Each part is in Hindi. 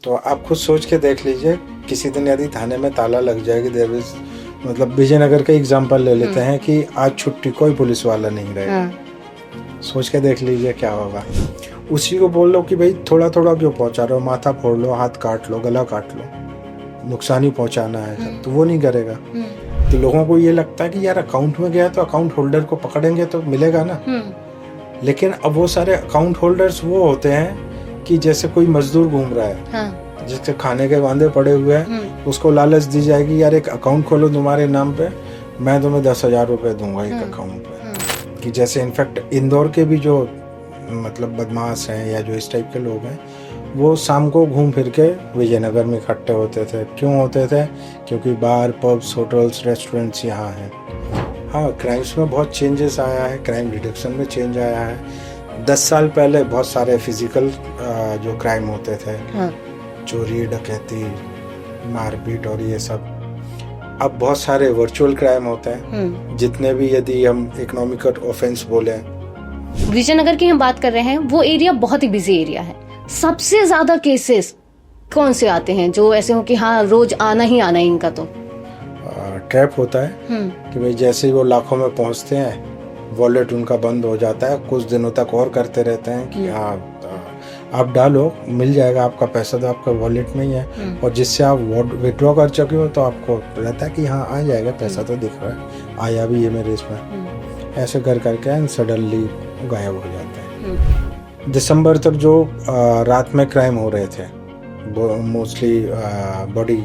तो आप खुद सोच के देख लीजिए, किसी दिन यदि थाने में ताला लग जाएगी, देयर इज मतलब विजयनगर का एग्जांपल ले लेते हैं कि आज छुट्टी, कोई पुलिस वाला नहीं रहेगा। सोच के देख लीजिए क्या होगा। उसी को बोल लो कि भाई थोड़ा थोड़ा क्यों पहुंचा रहे हो, माथा फोड़ लो, हाथ काट लो, गला काट लो, नुकसान ही पहुंचाना है सब, तो वो नहीं करेगा। तो लोगों को ये लगता है कि यार अकाउंट में गया तो अकाउंट होल्डर को पकड़ेंगे तो मिलेगा ना। लेकिन अब वो सारे अकाउंट होल्डर्स वो होते हैं कि जैसे कोई मजदूर घूम रहा है, जिसके खाने के वांदे पड़े हुए हैं, उसको लालच दी जाएगी, यार एक अकाउंट खोलो तुम्हारे नाम पे, मैं तुम्हें 10,000 रुपए दूंगा एक अकाउंट पे। कि जैसे इनफैक्ट इंदौर के भी जो मतलब बदमाश हैं या जो इस टाइप के लोग हैं, वो शाम को घूम फिर के विजयनगर में इकट्ठे होते थे। क्यों होते थे? क्योंकि बार, पब्स, होटल्स, रेस्टोरेंट्स यहाँ हैं। हाँ, क्राइम्स में बहुत चेंजेस आया है, क्राइम डिटेक्शन में चेंज आया है। 10 साल पहले बहुत सारे फिजिकल जो क्राइम होते थे, चोरी, डकैती, मारपीट और ये सब, अब बहुत सारे वर्चुअल क्राइम होते हैं। जितने भी, यदि हम इकोनॉमिकल ऑफेंस बोले, विजयनगर की हम बात कर रहे हैं, वो एरिया बहुत ही बिजी एरिया है। सबसे ज्यादा केसेस कौन से आते हैं जो ऐसे हो कि हाँ रोज आना ही आना है इनका? तो ट्रैप होता है कि भाई जैसे ही वो लाखों में पहुंचते हैं, वॉलेट उनका बंद हो जाता है, कुछ दिनों तक और करते रहते हैं कि हाँ आप डालो, मिल जाएगा आपका पैसा, तो आपका वॉलेट में ही है, और जिससे आप विड्रॉ कर चुके हो तो आपको रहता है कि हाँ आ जाएगा पैसा, तो दिख रहा है, आया भी है मेरे इसमें। ऐसे कर करके सडनली गायब हो जाता है। दिसंबर तक जो रात में क्राइम हो रहे थे, मोस्टली बॉडी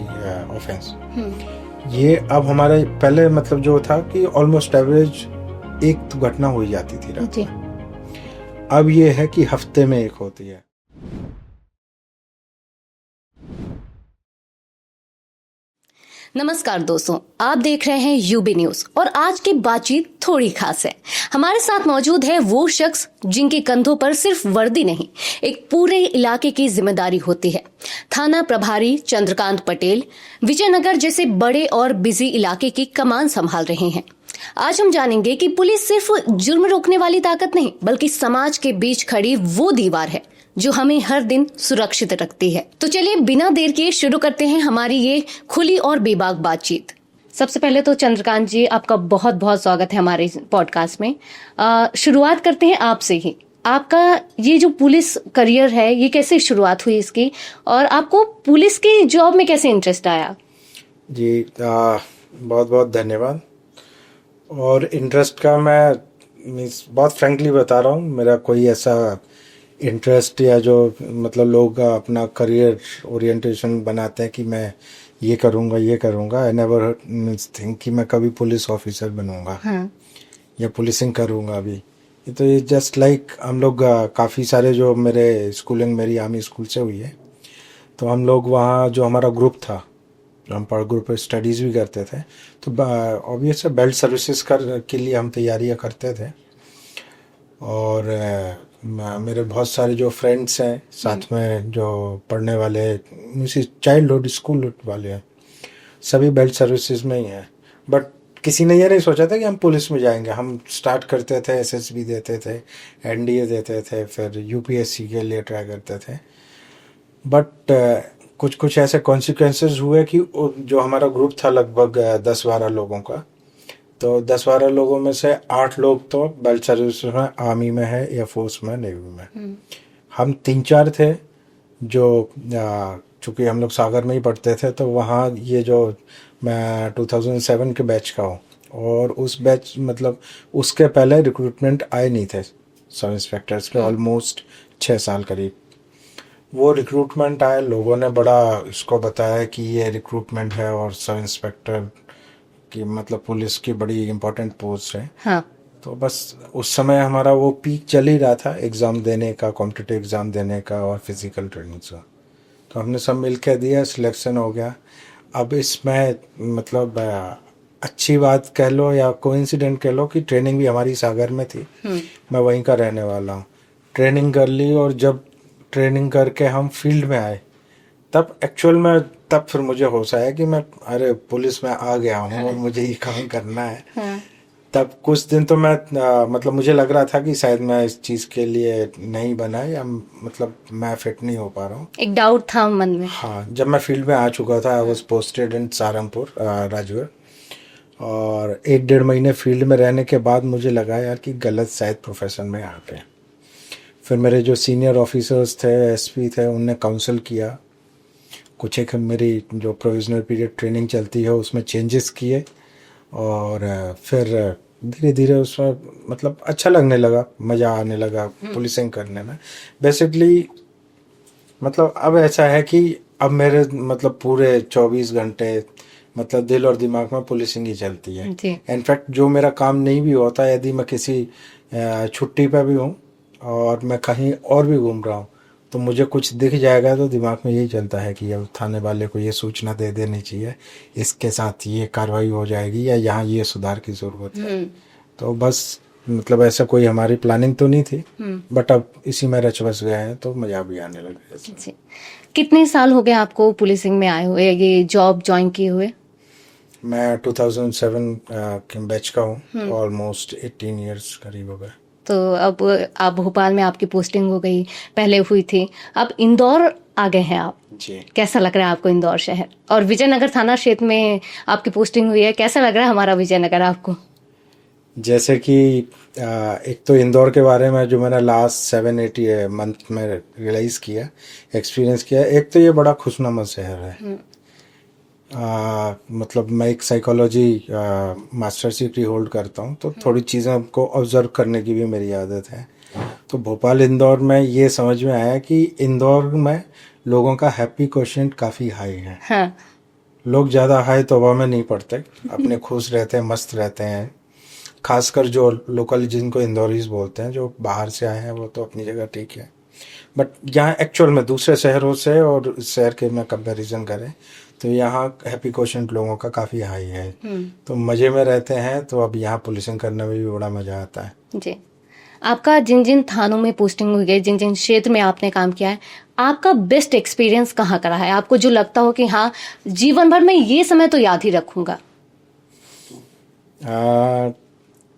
ऑफेंस, ये अब हमारे पहले मतलब जो था कि ऑलमोस्ट एवरेज एक तो घटना हो जाती थी रात में। अब ये है कि हफ्ते में एक होती है। नमस्कार दोस्तों, आप देख रहे हैं यूबी न्यूज और आज की बातचीत थोड़ी खास है। हमारे साथ मौजूद है वो शख्स जिनके कंधों पर सिर्फ वर्दी नहीं, एक पूरे इलाके की जिम्मेदारी होती है। थाना प्रभारी चंद्रकांत पटेल विजयनगर जैसे बड़े और बिजी इलाके की कमान संभाल रहे हैं। आज हम जानेंगे कि पुलिस सिर्फ जुर्म रोकने वाली ताकत नहीं, बल्कि समाज के बीच खड़ी वो दीवार है जो हमें हर दिन सुरक्षित रखती है। तो चलिए बिना देर किए शुरू करते हैं हमारी ये खुली और बेबाक बातचीत। सबसे पहले तो चंद्रकांत जी, आपका बहुत बहुत स्वागत है हमारे पॉडकास्ट में। शुरुआत करते हैं आपसे ही। आपका ये जो पुलिस करियर है, ये कैसे शुरुआत हुई इसकी, और आपको पुलिस की जॉब में कैसे इंटरेस्ट आया? जी बहुत बहुत धन्यवाद। और इंटरेस्ट का मैं बहुत फ्रैंकली बता रहा हूँ, मेरा कोई ऐसा इंटरेस्ट या जो मतलब लोग अपना करियर ओरिएंटेशन बनाते हैं कि मैं ये करूँगा, आई नेवर थिंक कि मैं कभी पुलिस ऑफिसर बनूंगा या पुलिसिंग करूँगा। अभी ये जस्ट लाइक हम लोग काफ़ी सारे जो मेरे स्कूलिंग मेरी आर्मी स्कूल से हुई है, तो हम लोग वहाँ जो हमारा ग्रुप था, जो हम ग्रुप स्टडीज़ भी करते थे, तो ऑब्वियस बेल्ट सर्विसेज के लिए हम तैयारियाँ करते थे। और मेरे बहुत सारे जो फ्रेंड्स हैं साथ में जो पढ़ने वाले, चाइल्डहुड स्कूल वाले हैं, सभी बेल्ट सर्विसेज में ही हैं। बट किसी ने ये नहीं सोचा था कि हम पुलिस में जाएंगे। हम स्टार्ट करते थे, एसएसबी देते थे, एनडीए देते थे, फिर यूपीएससी के लिए ट्राई करते थे। बट कुछ कुछ ऐसे कॉन्सिक्वेंसेस हुए कि जो हमारा ग्रुप था लगभग 10-12 लोगों का, तो 10-12 लोगों में से 8 लोग तो बेल्ट सर्विस में, आर्मी में है, एयरफोर्स में, नेवी में। हम 3-4 थे जो चूँकि हम लोग सागर में ही पढ़ते थे, तो वहाँ ये जो मैं 2007 के बैच का हूँ, और उस बैच मतलब उसके पहले रिक्रूटमेंट आए नहीं थे सब इंस्पेक्टर्स के, ऑलमोस्ट 6 साल करीब। वो रिक्रूटमेंट आए, लोगों ने बड़ा इसको बताया कि ये रिक्रूटमेंट है और सब इंस्पेक्टर कि मतलब पुलिस की बड़ी इम्पोर्टेंट पोस्ट है। हाँ। तो बस उस समय हमारा वो पीक चल ही रहा था एग्ज़ाम देने का, कॉम्पिटिटिव एग्ज़ाम देने का और फिजिकल ट्रेनिंग का। तो हमने सब मिल के दिया, सिलेक्शन हो गया। अब इसमें मतलब अच्छी बात कह लो या कोइंसिडेंट कह लो कि ट्रेनिंग भी हमारी सागर में थी। मैं वहीं का रहने वाला हूँ। ट्रेनिंग कर ली, और जब ट्रेनिंग करके हम फील्ड में आए, तब एक्चुअल में तब फिर मुझे होश आया कि मैं अरे पुलिस में आ गया हूँ और मुझे ये काम करना है। तब कुछ दिन तो मैं मतलब मुझे लग रहा था कि शायद मैं इस चीज़ के लिए नहीं बना या मतलब मैं फिट नहीं हो पा रहा हूँ। एक डाउट था मन में। हाँ, जब मैं फील्ड में आ चुका था, I was posted in Saharanpur Rajgarh, और 1-1.5 महीने फील्ड में रहने के बाद मुझे लगा यार कि गलत शायद प्रोफेशन में आ गए। फिर मेरे जो सीनियर ऑफिसर्स थे, एसपी थे, उनने काउंसिल किया, कुछ एक मेरी जो प्रोविजनल पीरियड ट्रेनिंग चलती है उसमें चेंजेस किए, और फिर धीरे धीरे उसमें मतलब अच्छा लगने लगा, मज़ा आने लगा पुलिसिंग करने में। बेसिकली मतलब अब ऐसा है कि अब मेरे मतलब पूरे 24 घंटे मतलब दिल और दिमाग में पुलिसिंग ही चलती है। जी। इनफैक्ट जो मेरा काम नहीं भी होता, यदि मैं किसी छुट्टी पे भी हूँ और मैं कहीं और भी घूम रहा हूँ, तो मुझे कुछ दिख जाएगा तो दिमाग में यही चलता है कि अब थाने वाले को ये सूचना दे देनी चाहिए, इसके साथ ये कार्रवाई हो जाएगी या यहाँ ये सुधार की ज़रूरत है। तो बस मतलब ऐसा कोई हमारी प्लानिंग तो नहीं थी, बट अब इसी में रच बस गए हैं तो मज़ा भी आने लगा। जी। कितने साल हो गए आपको पुलिसिंग में आए हुए, ये जॉब ज्वाइन किए हुए? मैं 2007 के बैच का हूँ, ऑलमोस्ट 18 ईयर्स करीब हो गए। तो अब आप भोपाल में आपकी पोस्टिंग हो गई, पहले हुई थी, अब इंदौर आ गए हैं आप। जी। कैसा लग रहा है आपको इंदौर शहर? और विजयनगर थाना क्षेत्र में आपकी पोस्टिंग हुई है, कैसा लग रहा है हमारा विजयनगर आपको? जैसे कि एक तो इंदौर के बारे में जो मैंने लास्ट 7-8 मंथ में रियलाइज़ किया, एक्सपीरियंस किया, एक तो ये बड़ा खुशनुमा शहर है। मतलब मैं एक साइकोलॉजी मास्टर्स डिग्री होल्ड करता हूँ, तो थोड़ी चीज़ें को ऑब्जर्व करने की भी मेरी आदत है। तो भोपाल इंदौर में ये समझ में आया कि इंदौर में लोगों का हैप्पी कोशेंट काफ़ी हाई है। हाँ। लोग ज़्यादा हाई तौबा में नहीं पड़ते, अपने खुश रहते हैं, मस्त रहते हैं। खासकर जो लोकल जिनको इंदौरीज बोलते हैं, जो बाहर से आए हैं, वो तो अपनी जगह ठीक है, बट यहाँ एक्चुअल में दूसरे शहरों से और इस शहर के में कंपैरिजन करें तो यहाँ हैप्पी कोशेंट लोगों का काफ़ी हाई है। तो मज़े में रहते हैं, तो अब यहाँ पुलिसिंग करने में भी बड़ा मज़ा आता है। जी। आपका जिन जिन थानों में पोस्टिंग हुई है, जिन जिन क्षेत्र में आपने काम किया है, आपका बेस्ट एक्सपीरियंस कहाँ का रहा है? आपको जो लगता हो कि हाँ, जीवन भर में ये समय तो याद ही रखूंगा।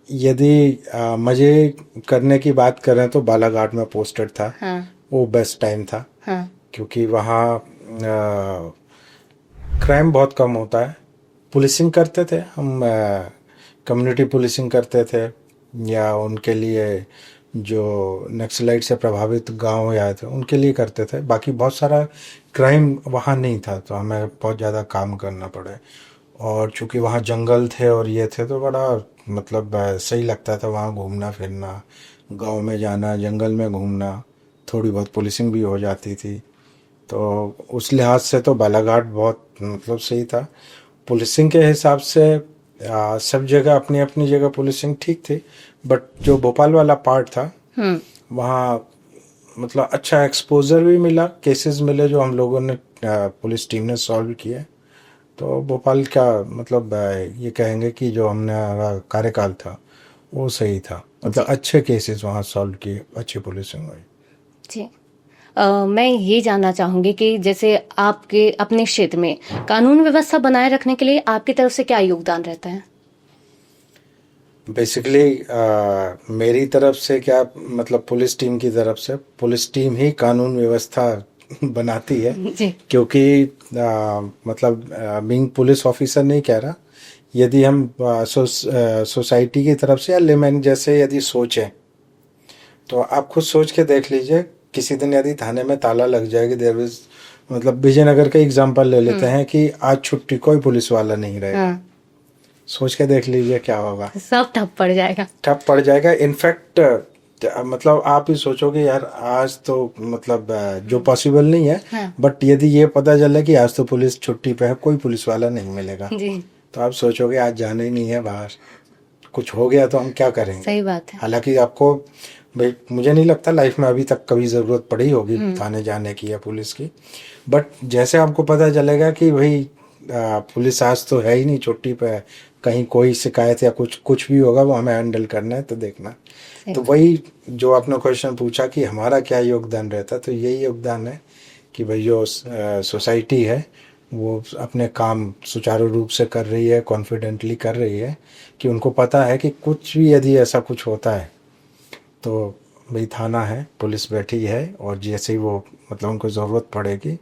यदि मज़े करने की बात करें तो बालाघाट में पोस्टेड था। हाँ। वो बेस्ट टाइम था। हाँ। क्योंकि वहाँ क्राइम बहुत कम होता है। पुलिसिंग करते थे हम, कम्युनिटी पुलिसिंग करते थे, या उनके लिए जो नक्सलाइट से प्रभावित गांव या थे उनके लिए करते थे। बाकी बहुत सारा क्राइम वहाँ नहीं था, तो हमें बहुत ज़्यादा काम करना पड़े। और चूँकि वहाँ जंगल थे और ये थे, तो बड़ा मतलब सही लगता था वहाँ घूमना फिरना, गांव में जाना, जंगल में घूमना, थोड़ी बहुत पुलिसिंग भी हो जाती थी। तो उस लिहाज से तो बालाघाट बहुत मतलब सही था। पुलिसिंग के हिसाब से सब जगह अपनी अपनी जगह पुलिसिंग ठीक थी, बट जो भोपाल वाला पार्ट था वहाँ मतलब अच्छा एक्सपोजर भी मिला, केसेस मिले जो हम लोगों ने पुलिस टीम ने सॉल्व किए। तो भोपाल का मतलब ये कहेंगे कि जो हमने कार्यकाल था वो सही था, मतलब अच्छे केसेस वहाँ सॉल्व किए, अच्छी पुलिसिंग हुई। जी। मैं ये जानना चाहूंगी कि जैसे आपके अपने क्षेत्र में कानून व्यवस्था बनाए रखने के लिए आपकी तरफ से क्या योगदान रहता है? बेसिकली मेरी तरफ से क्या, मतलब पुलिस टीम की तरफ से, पुलिस टीम ही कानून व्यवस्था बनाती है। जी। क्योंकि मतलब बीइंग पुलिस ऑफिसर नहीं कह रहा, यदि हम सोसाइटी की तरफ से या लेमैन जैसे यदि सोचें, तो आप खुद सोच के देख लीजिए, किसी दिन यदि थाने में ताला लग जाएगी, देयर इज मतलब विजयनगर का एग्जांपल ले लेते हैं कि आज छुट्टी, कोई पुलिस वाला नहीं रहेगा। हाँ। सोच के देख लीजिए क्या होगा। सब ठप पड़ जाएगा। ठप पड़ जाएगा। इनफैक्ट मतलब आप ही सोचोगे यार आज तो मतलब जो पॉसिबल नहीं है, हाँ। बट यदि ये पता चले कि आज तो पुलिस छुट्टी पे है, कोई पुलिस वाला नहीं मिलेगा, जी। तो आप सोचोगे आज जाना ही नहीं है बाहर, कुछ हो गया तो हम क्या करेंगे। सही बात है। हालांकि आपको भाई मुझे नहीं लगता लाइफ में अभी तक कभी ज़रूरत पड़ी होगी थाने जाने की या पुलिस की, बट जैसे आपको पता चलेगा कि भाई पुलिस आज तो है ही नहीं, छुट्टी पे है, कहीं कोई शिकायत या कुछ भी होगा वो हमें हैंडल करना है, तो देखना। तो वही जो आपने क्वेश्चन पूछा कि हमारा क्या योगदान रहता है, तो यही योगदान है कि भाई जो सोसाइटी है वो अपने काम सुचारू रूप से कर रही है, कॉन्फिडेंटली कर रही है, कि उनको पता है कि कुछ भी यदि ऐसा कुछ होता है तो भाई थाना है, पुलिस बैठी है, और जैसे ही वो मतलब उनको ज़रूरत पड़ेगी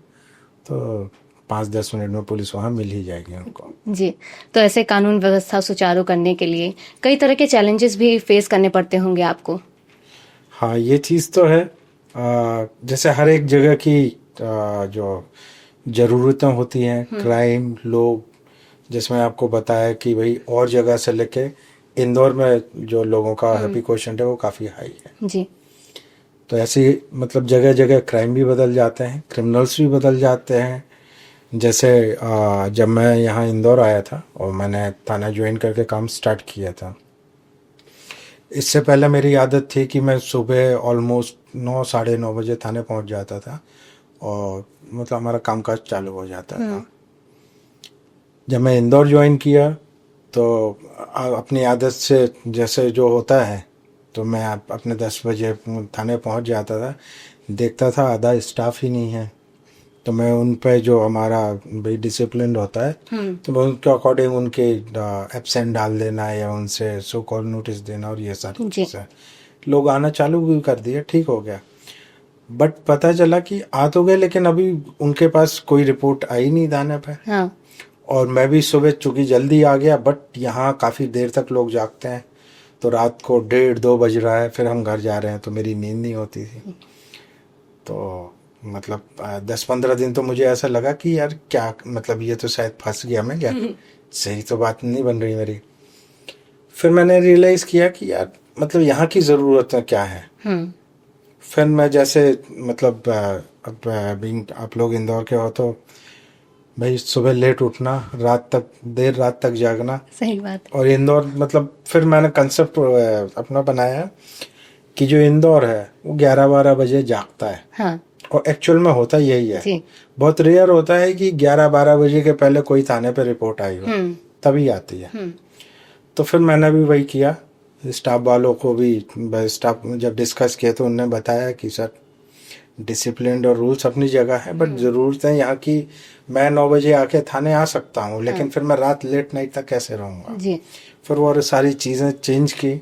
तो 5-10 मिनट में पुलिस वहाँ मिल ही जाएगी उनको। जी, तो ऐसे कानून व्यवस्था सुचारू करने के लिए कई तरह के चैलेंजेस भी फेस करने पड़ते होंगे आपको। हाँ, ये चीज़ तो है। जैसे हर एक जगह की जो ज़रूरतें होती हैं, क्राइम, लोग, जिसमें आपको बताया कि भाई और जगह से लेके इंदौर में जो लोगों का हैप्पी क्वोशेंट है वो काफ़ी हाई है। जी, तो ऐसे ही मतलब जगह जगह क्राइम भी बदल जाते हैं, क्रिमिनल्स भी बदल जाते हैं। जैसे जब मैं यहाँ इंदौर आया था और मैंने थाना ज्वाइन करके काम स्टार्ट किया था, इससे पहले मेरी आदत थी कि मैं सुबह ऑलमोस्ट 9-9:30 बजे थाने पहुँच जाता था और मतलब हमारा कामकाज चालू हो जाता था। जब मैं इंदौर ज्वाइन किया तो अपनी आदत से जैसे जो होता है, तो मैं अपने 10 बजे थाने पहुंच जाता था, देखता था आधा स्टाफ ही नहीं है, तो मैं उन पे जो हमारा भाई डिसिप्लिन होता है तो मैं उनके अकॉर्डिंग उनके एब्सेंट डाल देना या उनसे सो कॉल नोटिस देना और ये सारी जी। चीज़ें। लोग आना चालू भी कर दिया, ठीक हो गया। बट पता चला कि आ तो गए लेकिन अभी उनके पास कोई रिपोर्ट आई नहीं थाने पे। हाँ, और मैं भी सुबह चूंकि जल्दी आ गया, बट यहाँ काफ़ी देर तक लोग जागते हैं, तो रात को 1:30-2 बज रहा है, फिर हम घर जा रहे हैं तो मेरी नींद नहीं होती थी। तो मतलब 10-15 दिन तो मुझे ऐसा लगा कि यार क्या मतलब ये तो शायद फंस गया मैं क्या, सही तो बात नहीं बन रही मेरी। फिर मैंने रियलाइज़ किया कि यार मतलब यहाँ की ज़रूरतें क्या है। फिर मैं जैसे मतलब अब आप लोग इंदौर के हो तो भाई सुबह लेट उठना, रात तक देर रात तक जागना, सही बात। और इंदौर मतलब फिर मैंने कंसेप्ट अपना बनाया कि जो इंदौर है वो 11-12 बजे जागता है। हाँ, और एक्चुअल में होता यही है। जी। बहुत रेयर होता है कि 11-12 बजे के पहले कोई थाने पे रिपोर्ट आई हो, तभी आती है। तो फिर मैंने भी वही किया, स्टाफ वालों को भी, स्टाफ जब डिस्कस किया तो उन्होंने बताया कि सर डिसिप्लिन और रूल्स अपनी जगह है, बट ज़रूरत है यहाँ की, मैं 9 बजे आके थाने आ सकता हूँ लेकिन फिर मैं रात लेट नाइट तक कैसे रहूँगा। जी, फिर वो सारी चीज़ें चेंज की,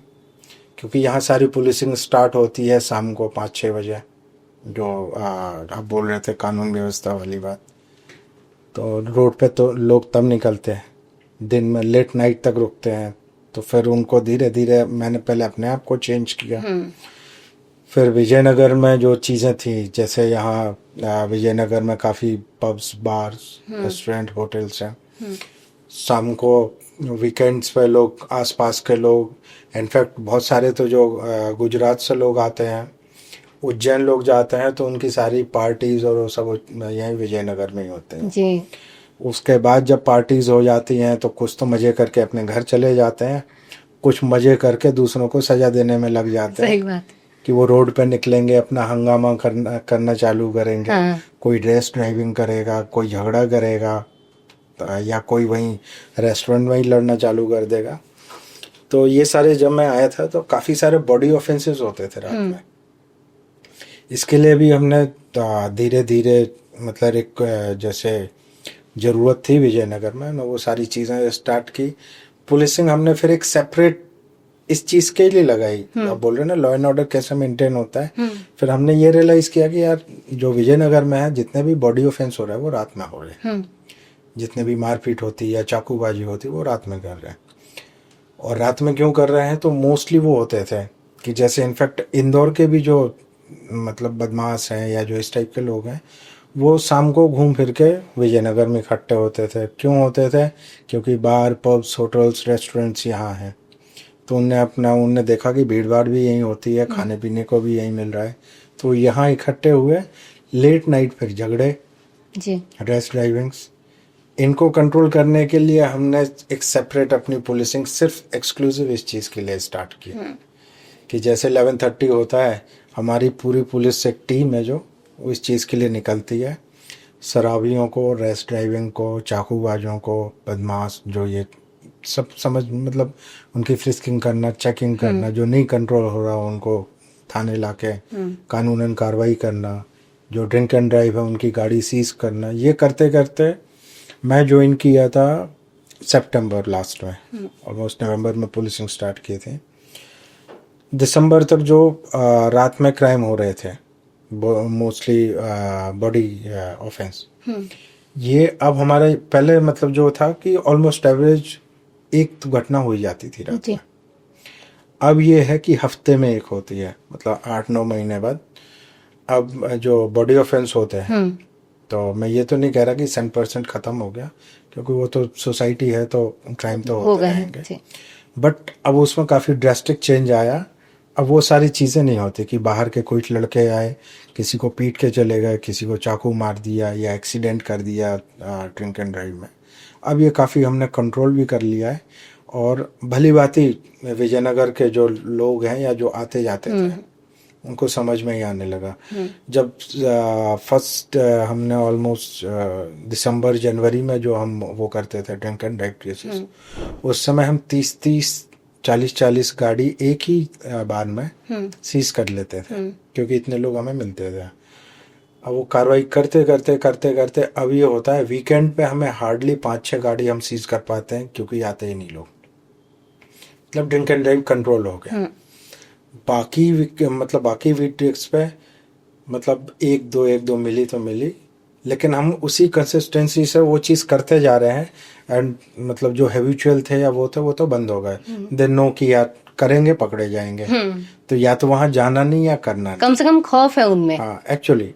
क्योंकि यहाँ सारी पुलिसिंग स्टार्ट होती है शाम को 5-6 बजे, जो आप बोल रहे थे कानून व्यवस्था वाली बात। तो रोड पे तो लोग तब निकलते हैं, दिन में लेट नाइट तक रुकते हैं। तो फिर उनको धीरे धीरे मैंने पहले अपने आप को चेंज किया। फिर विजयनगर में जो चीज़ें थी, जैसे यहाँ विजयनगर में काफ़ी पब्स, बार्स, रेस्टोरेंट, होटल्स हैं। शाम को वीकेंड्स पे लोग, आसपास के लोग, इनफैक्ट बहुत सारे तो जो गुजरात से लोग आते हैं, उज्जैन लोग जाते हैं, तो उनकी सारी पार्टीज़ और वो सब यहीं विजयनगर में ही होते हैं। जी, उसके बाद जब पार्टीज़ हो जाती हैं तो कुछ तो मज़े करके अपने घर चले जाते हैं, कुछ मज़े करके दूसरों को सज़ा देने में लग जाते हैं। सही बात। कि वो रोड पे निकलेंगे, अपना हंगामा करना चालू करेंगे। हाँ, कोई रेस ड्राइविंग करेगा, कोई झगड़ा करेगा, या कोई वहीं रेस्टोरेंट में ही लड़ना चालू कर देगा। तो ये सारे जब मैं आया था तो काफ़ी सारे बॉडी ऑफेंसेस होते थे रात में। इसके लिए भी हमने धीरे धीरे मतलब एक जैसे ज़रूरत थी विजयनगर में, वो सारी चीज़ें स्टार्ट की। पुलिसिंग हमने फिर एक सेपरेट इस चीज़ के लिए लगाई। आप बोल रहे ना लॉ एंड ऑर्डर कैसे मेंटेन होता है। फिर हमने ये रियलाइज़ किया कि यार जो विजयनगर में है, जितने भी बॉडी ऑफेंस हो रहा है वो रात में हो रहे हैं। जितने भी मारपीट होती है या चाकूबाजी होती है वो रात में कर रहे हैं। और रात में क्यों कर रहे हैं, तो मोस्टली वो होते थे कि जैसे इनफैक्ट इंदौर के भी जो मतलब बदमाश हैं या जो इस टाइप के लोग हैं, वो शाम को घूम फिर के विजयनगर में इकट्ठे होते थे। क्यों होते थे, क्योंकि बार, पब्स, होटल्स, रेस्टोरेंट्स यहाँ हैं। तो उनने देखा कि भीड़ भाड़ भी यहीं होती है, खाने पीने को भी यहीं मिल रहा है, तो यहाँ इकट्ठे हुए। लेट नाइट फिर झगड़े, जी, रेस ड्राइविंग्स, इनको कंट्रोल करने के लिए हमने एक सेपरेट अपनी पुलिसिंग सिर्फ एक्सक्लूसिव इस चीज़ के लिए स्टार्ट की। कि जैसे 11:30 होता है, हमारी पूरी पुलिस एक टीम है जो वो इस चीज़ के लिए निकलती है। शराबियों को, रेस ड्राइविंग को, चाकूबाजों को, बदमाश जो ये सब समझ मतलब उनकी फ्रिस्किंग करना, चेकिंग करना, जो नहीं कंट्रोल हो रहा उनको थाने लाके कानूनन कार्रवाई करना, जो ड्रिंक एंड ड्राइव है उनकी गाड़ी सीज करना। ये करते करते मैं ज्वाइन किया था सितंबर लास्ट में, ऑलमोस्ट नवंबर में पुलिसिंग स्टार्ट किए थे। दिसंबर तक जो रात में क्राइम हो रहे थे, मोस्टली बॉडी ऑफेंस, ये अब हमारे पहले मतलब जो था कि ऑलमोस्ट एवरेज एक तो घटना हो ही जाती थी रात में। अब ये है कि हफ्ते में एक होती है, मतलब 8-9 महीने बाद अब जो बॉडी ऑफेंस होते हैं। तो मैं ये तो नहीं कह रहा कि 100% ख़त्म हो गया, क्योंकि वो तो सोसाइटी है तो क्राइम तो होते रहेंगे, बट अब उसमें काफ़ी ड्रास्टिक चेंज आया। अब वो सारी चीज़ें नहीं होती कि बाहर के कोई लड़के आए, किसी को पीट के चले गए, किसी को चाकू मार दिया या एक्सीडेंट कर दिया ड्रिंक एंड ड्राइव में। अब ये काफ़ी हमने कंट्रोल भी कर लिया है, और भली भांति विजयनगर के जो लोग हैं या जो आते जाते थे उनको समझ में ही आने लगा। जब फर्स्ट हमने ऑलमोस्ट दिसंबर जनवरी में जो हम वो करते थे ड्रिंक एंड ड्राइव केसेस, उस समय हम 30-30 40-40 गाड़ी एक ही बार में सीज कर लेते थे, क्योंकि इतने लोग हमें मिलते थे। अब वो कार्रवाई करते करते अब ये होता है वीकेंड पे हमें हार्डली 5-6 गाड़ी हम सीज कर पाते हैं, क्योंकि आते ही नहीं लोग। मतलब ड्रिंक एंड ड्राइव कंट्रोल हो गया। बाकी वीकडेज पे मतलब एक दो मिली तो मिली, लेकिन हम उसी कंसिस्टेंसी से वो चीज़ करते जा रहे हैं। एंड मतलब जो हैबिचुअल थे या वो तो बंद हो गए। दे नो कि यार करेंगे पकड़े जाएंगे, तो या तो वहां जाना नहीं या करना नहीं। कम से कम खौफ है उनमें। हाँ, एक्चुअली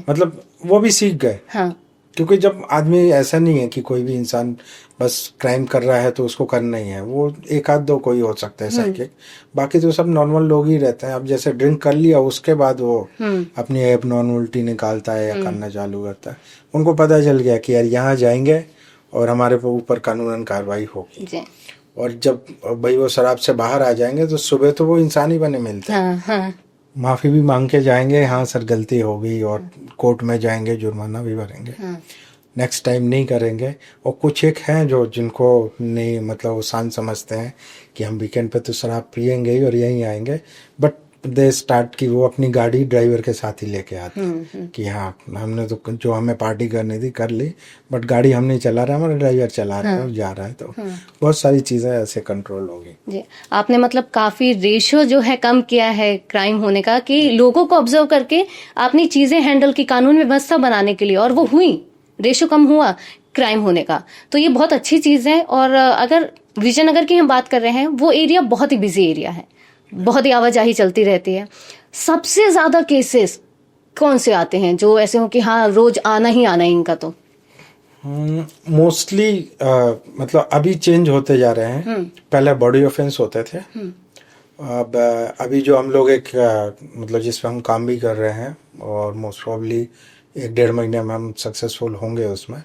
मतलब वो भी सीख गए। हाँ। क्योंकि जब आदमी, ऐसा नहीं है कि कोई भी इंसान बस क्राइम कर रहा है तो उसको करना ही है, वो एक आध दो कोई हो सकता है साइकिक, बाकी तो सब नॉर्मल लोग ही रहते हैं। अब जैसे ड्रिंक कर लिया उसके बाद वो अपनी एब नॉर्मलिटी निकालता है या करना चालू करता है, उनको पता चल गया कि यार यहाँ जाएंगे और हमारे ऊपर कानूनन कार्रवाई होगी। और जब भाई वो शराब से बाहर आ जाएंगे तो सुबह तो वो इंसान ही बने मिलते हैं। माफी भी मांग के जाएंगे, हाँ सर गलती हो गई, और कोर्ट में जाएंगे, जुर्माना भी भरेंगे, नेक्स्ट टाइम नहीं करेंगे। और कुछ एक हैं जो जिनको नहीं, मतलब वो शान समझते हैं कि हम वीकेंड पे तो शराब पियेंगे ही और यहीं आएंगे, बट दे स्टार्ट की वो अपनी गाड़ी ड्राइवर के साथ ही लेके आते हैं कि हाँ हमने तो जो हमें पार्टी करनी थी कर ली, बट गाड़ी हम नहीं चला रहे, हमारा ड्राइवर चला रहा है और जा रहा है। तो बहुत सारी चीजें ऐसे कंट्रोल होगी। जी, आपने मतलब काफी रेशियो जो है कम किया है क्राइम होने का, कि लोगों को ऑब्जर्व करके आपने चीजें हैंडल की कानून व्यवस्था बनाने के लिए, और वो हुई, रेशियो कम हुआ क्राइम होने का। तो ये बहुत अच्छी चीज है। और अगर विजयनगर की हम बात कर रहे हैं, वो एरिया बहुत ही बिजी एरिया है, बहुत ही आवाजाही चलती रहती है। सबसे ज्यादा केसेस कौन से आते हैं जो ऐसे हो कि हाँ रोज आना ही आना है इनका? तो मोस्टली मतलब अभी चेंज होते जा रहे हैं। पहले बॉडी ऑफेंस होते थे, अब अभी जो हम लोग एक मतलब जिस पे हम काम भी कर रहे हैं, और मोस्ट प्रॉब्ली 1-1.5 महीने में हम सक्सेसफुल होंगे उसमें।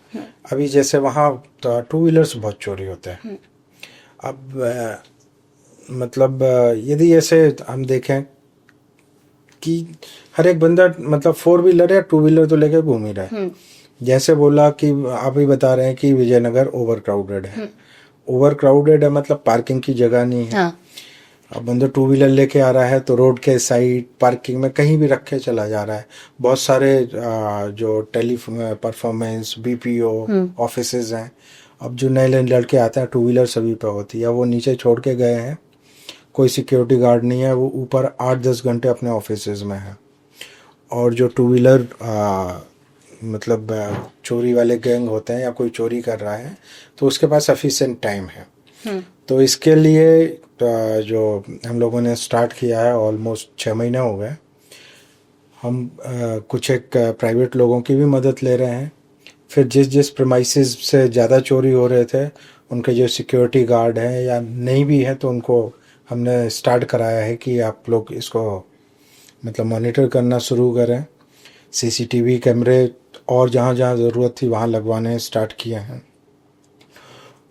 अभी जैसे वहाँ 2 व्हीलर्स बहुत चोरी होते हैं। अब मतलब यदि ऐसे हम देखें कि हर एक बंदा मतलब 4 व्हीलर या 2 व्हीलर तो लेके घूम ही रहा है। जैसे बोला कि आप ही बता रहे हैं कि विजयनगर ओवर क्राउडेड है। ओवर क्राउडेड है मतलब पार्किंग की जगह नहीं है। अब बंदा 2 व्हीलर लेके आ रहा है तो रोड के साइड पार्किंग में कहीं भी रख के चला जा रहा है। बहुत सारे जो टेली परफॉर्मेंस BPO ऑफिसेज हैं, अब जो नए लड़के आते हैं 2 व्हीलर सभी पे होती है, वो नीचे छोड़ के गए हैं, कोई सिक्योरिटी गार्ड नहीं है, वो ऊपर 8-10 घंटे अपने ऑफिसेज में है। और जो 2 व्हीलर मतलब चोरी वाले गैंग होते हैं या कोई चोरी कर रहा है तो उसके पास सफिशिएंट टाइम है। तो इसके लिए जो हम लोगों ने स्टार्ट किया है, ऑलमोस्ट 6 महीने हो गए, हम कुछ एक प्राइवेट लोगों की भी मदद ले रहे हैं। फिर जिस प्रेमाइसेस से ज़्यादा चोरी हो रहे थे उनके जो सिक्योरिटी गार्ड हैं या नहीं भी हैं तो उनको हमने स्टार्ट कराया है कि आप लोग इसको मतलब मॉनिटर करना शुरू करें। CCTV कैमरे और जहाँ जहाँ ज़रूरत थी वहाँ लगवाने स्टार्ट किए हैं।